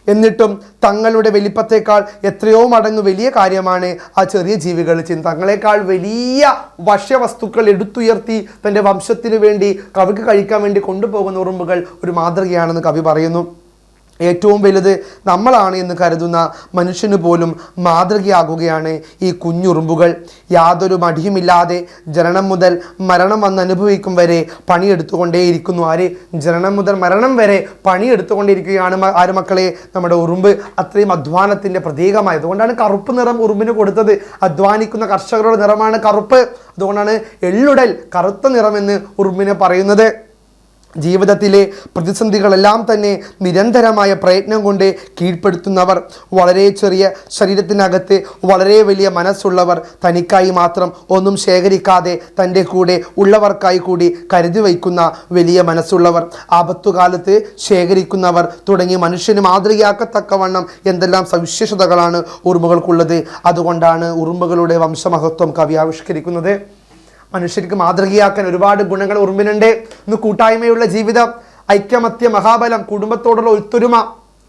[SPEAKER 1] എന്നിട്ടും തങ്ങളുടെ വലിപ്പത്തേക്കാൾ എത്രയോ മടങ്ങ് വലിയ കാര്യമാണ് ആ ചെറിയ ജീവികൾ ചെയ്യുന്നത്. തങ്ങളെക്കാൾ വലിയ ഭക്ഷ്യവസ്തുക്കൾ എടുത്തുയർത്തി തൻ്റെ വംശത്തിന് വേണ്ടി, കവിക്ക് കഴിക്കാൻ വേണ്ടി കൊണ്ടുപോകുന്ന ഉറുമ്പുകൾ ഒരു മാതൃകയാണെന്ന് കവി പറയുന്നു. ഏറ്റവും വലുത് നമ്മളാണ് എന്ന് കരുതുന്ന മനുഷ്യന് പോലും മാതൃകയാകുകയാണ് ഈ കുഞ്ഞുറുമ്പുകൾ. യാതൊരു മടിയുമില്ലാതെ ജനനം മുതൽ മരണം വന്ന് അനുഭവിക്കും വരെ പണിയെടുത്തുകൊണ്ടേയിരിക്കുന്നു. ജനനം മുതൽ മരണം വരെ പണിയെടുത്തുകൊണ്ടിരിക്കുകയാണ് ആര് മക്കളെ? നമ്മുടെ ഉറുമ്പ്. അത്രയും അധ്വാനത്തിൻ്റെ പ്രതീകമായത്. അതുകൊണ്ടാണ് കറുപ്പ് നിറം ഉറുമ്പിന് കൊടുത്തത്. അധ്വാനിക്കുന്ന കർഷകരുടെ നിറമാണ് കറുപ്പ്. അതുകൊണ്ടാണ് എള്ളുടൽ, കറുത്ത നിറമെന്ന് ഉറുമ്പിനെ പറയുന്നത്. ജീവിതത്തിലെ പ്രതിസന്ധികളെല്ലാം തന്നെ നിരന്തരമായ പ്രയത്നം കൊണ്ട് കീഴ്പ്പെടുത്തുന്നവർ, വളരെ ചെറിയ ശരീരത്തിനകത്ത് വളരെ വലിയ മനസ്സുള്ളവർ, തനിക്കായി മാത്രം ഒന്നും ശേഖരിക്കാതെ തൻ്റെ കൂടെ ഉള്ളവർക്കായി കൂടി കരുതി വയ്ക്കുന്ന വലിയ മനസ്സുള്ളവർ, ആപത്തുകാലത്ത് ശേഖരിക്കുന്നവർ തുടങ്ങി മനുഷ്യന് മാതൃകയാക്കത്തക്കവണ്ണം എന്തെല്ലാം സവിശേഷതകളാണ് ഉറുമ്പുകൾക്കുള്ളത്. അതുകൊണ്ടാണ് ഉറുമ്പുകളുടെ വംശമഹത്വം കവി ആവിഷ്കരിക്കുന്നത്. മനുഷ്യർക്ക് മാതൃകയാക്കാൻ ഒരുപാട് ഗുണങ്ങൾ ഉറുമ്പിനുണ്ട്. ഇന്ന് കൂട്ടായ്മയുള്ള ജീവിതം, ഐക്യമത്യ മഹാബലം, കുടുംബത്തോടുള്ള ഒത്തൊരുമ,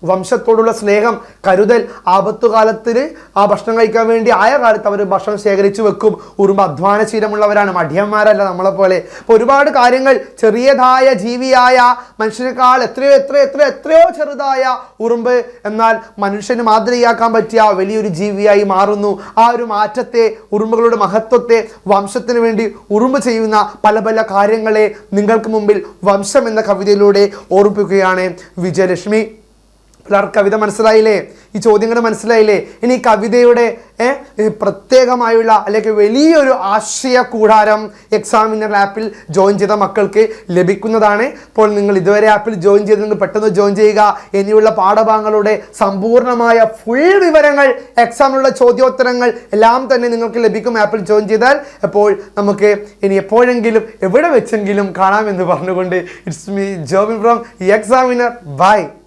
[SPEAKER 1] വംശത്തോടുള്ള സ്നേഹം, കരുതൽ, ആപത്തുകാലത്തിൽ ആ ഭക്ഷണം കഴിക്കാൻ വേണ്ടി ആയ കാലത്ത് അവർ ഭക്ഷണം ശേഖരിച്ചു വെക്കും. ഉറുമ്പ് അധ്വാനശീലമുള്ളവരാണ്, മടിയന്മാരല്ല നമ്മളെപ്പോലെ. അപ്പോൾ ഒരുപാട് കാര്യങ്ങൾ, ചെറിയതായ ജീവിയായ മനുഷ്യനേക്കാൾ എത്രയോ എത്രയോ എത്രയോ എത്രയോ ചെറുതായ ഉറുമ്പ് എന്നാൽ മനുഷ്യന് മാതൃകയാക്കാൻ പറ്റിയ വലിയൊരു ജീവിയായി മാറുന്നു. ആ ഒരു മാറ്റത്തെ, ഉറുമ്പുകളുടെ മഹത്വത്തെ, വംശത്തിന് വേണ്ടി ഉറുമ്പ് ചെയ്യുന്ന പല പല കാര്യങ്ങളെ നിങ്ങൾക്ക് മുമ്പിൽ വംശം എന്ന കവിതയിലൂടെ ഓർമ്മിപ്പിക്കുകയാണ് വിജയലക്ഷ്മി. കവിത മനസ്സിലായില്ലേ? ഈ ചോദ്യങ്ങൾ മനസ്സിലായില്ലേ? ഇനി കവിതയുടെ പ്രത്യേകമായുള്ള അല്ലെങ്കിൽ വലിയൊരു ആശയ കൂടാരം എക്സാമിനർ ആപ്പിൽ ജോയിൻ ചെയ്ത മക്കൾക്ക് ലഭിക്കുന്നതാണ്. അപ്പോൾ നിങ്ങൾ ഇതുവരെ ആപ്പിൽ ജോയിൻ ചെയ്തെങ്കിൽ പെട്ടെന്ന് ജോയിൻ ചെയ്യുക. ഇനിയുള്ള പാഠഭാഗങ്ങളുടെ സമ്പൂർണ്ണമായ ഫുൾ വിവരങ്ങൾ, എക്സാമിനുള്ള ചോദ്യോത്തരങ്ങൾ എല്ലാം തന്നെ നിങ്ങൾക്ക് ലഭിക്കും ആപ്പിൽ ജോയിൻ ചെയ്താൽ. അപ്പോൾ നമുക്ക് ഇനി എപ്പോഴെങ്കിലും എവിടെ വെച്ചെങ്കിലും കാണാമെന്ന് പറഞ്ഞുകൊണ്ട് it's me Jobin from examiner. By.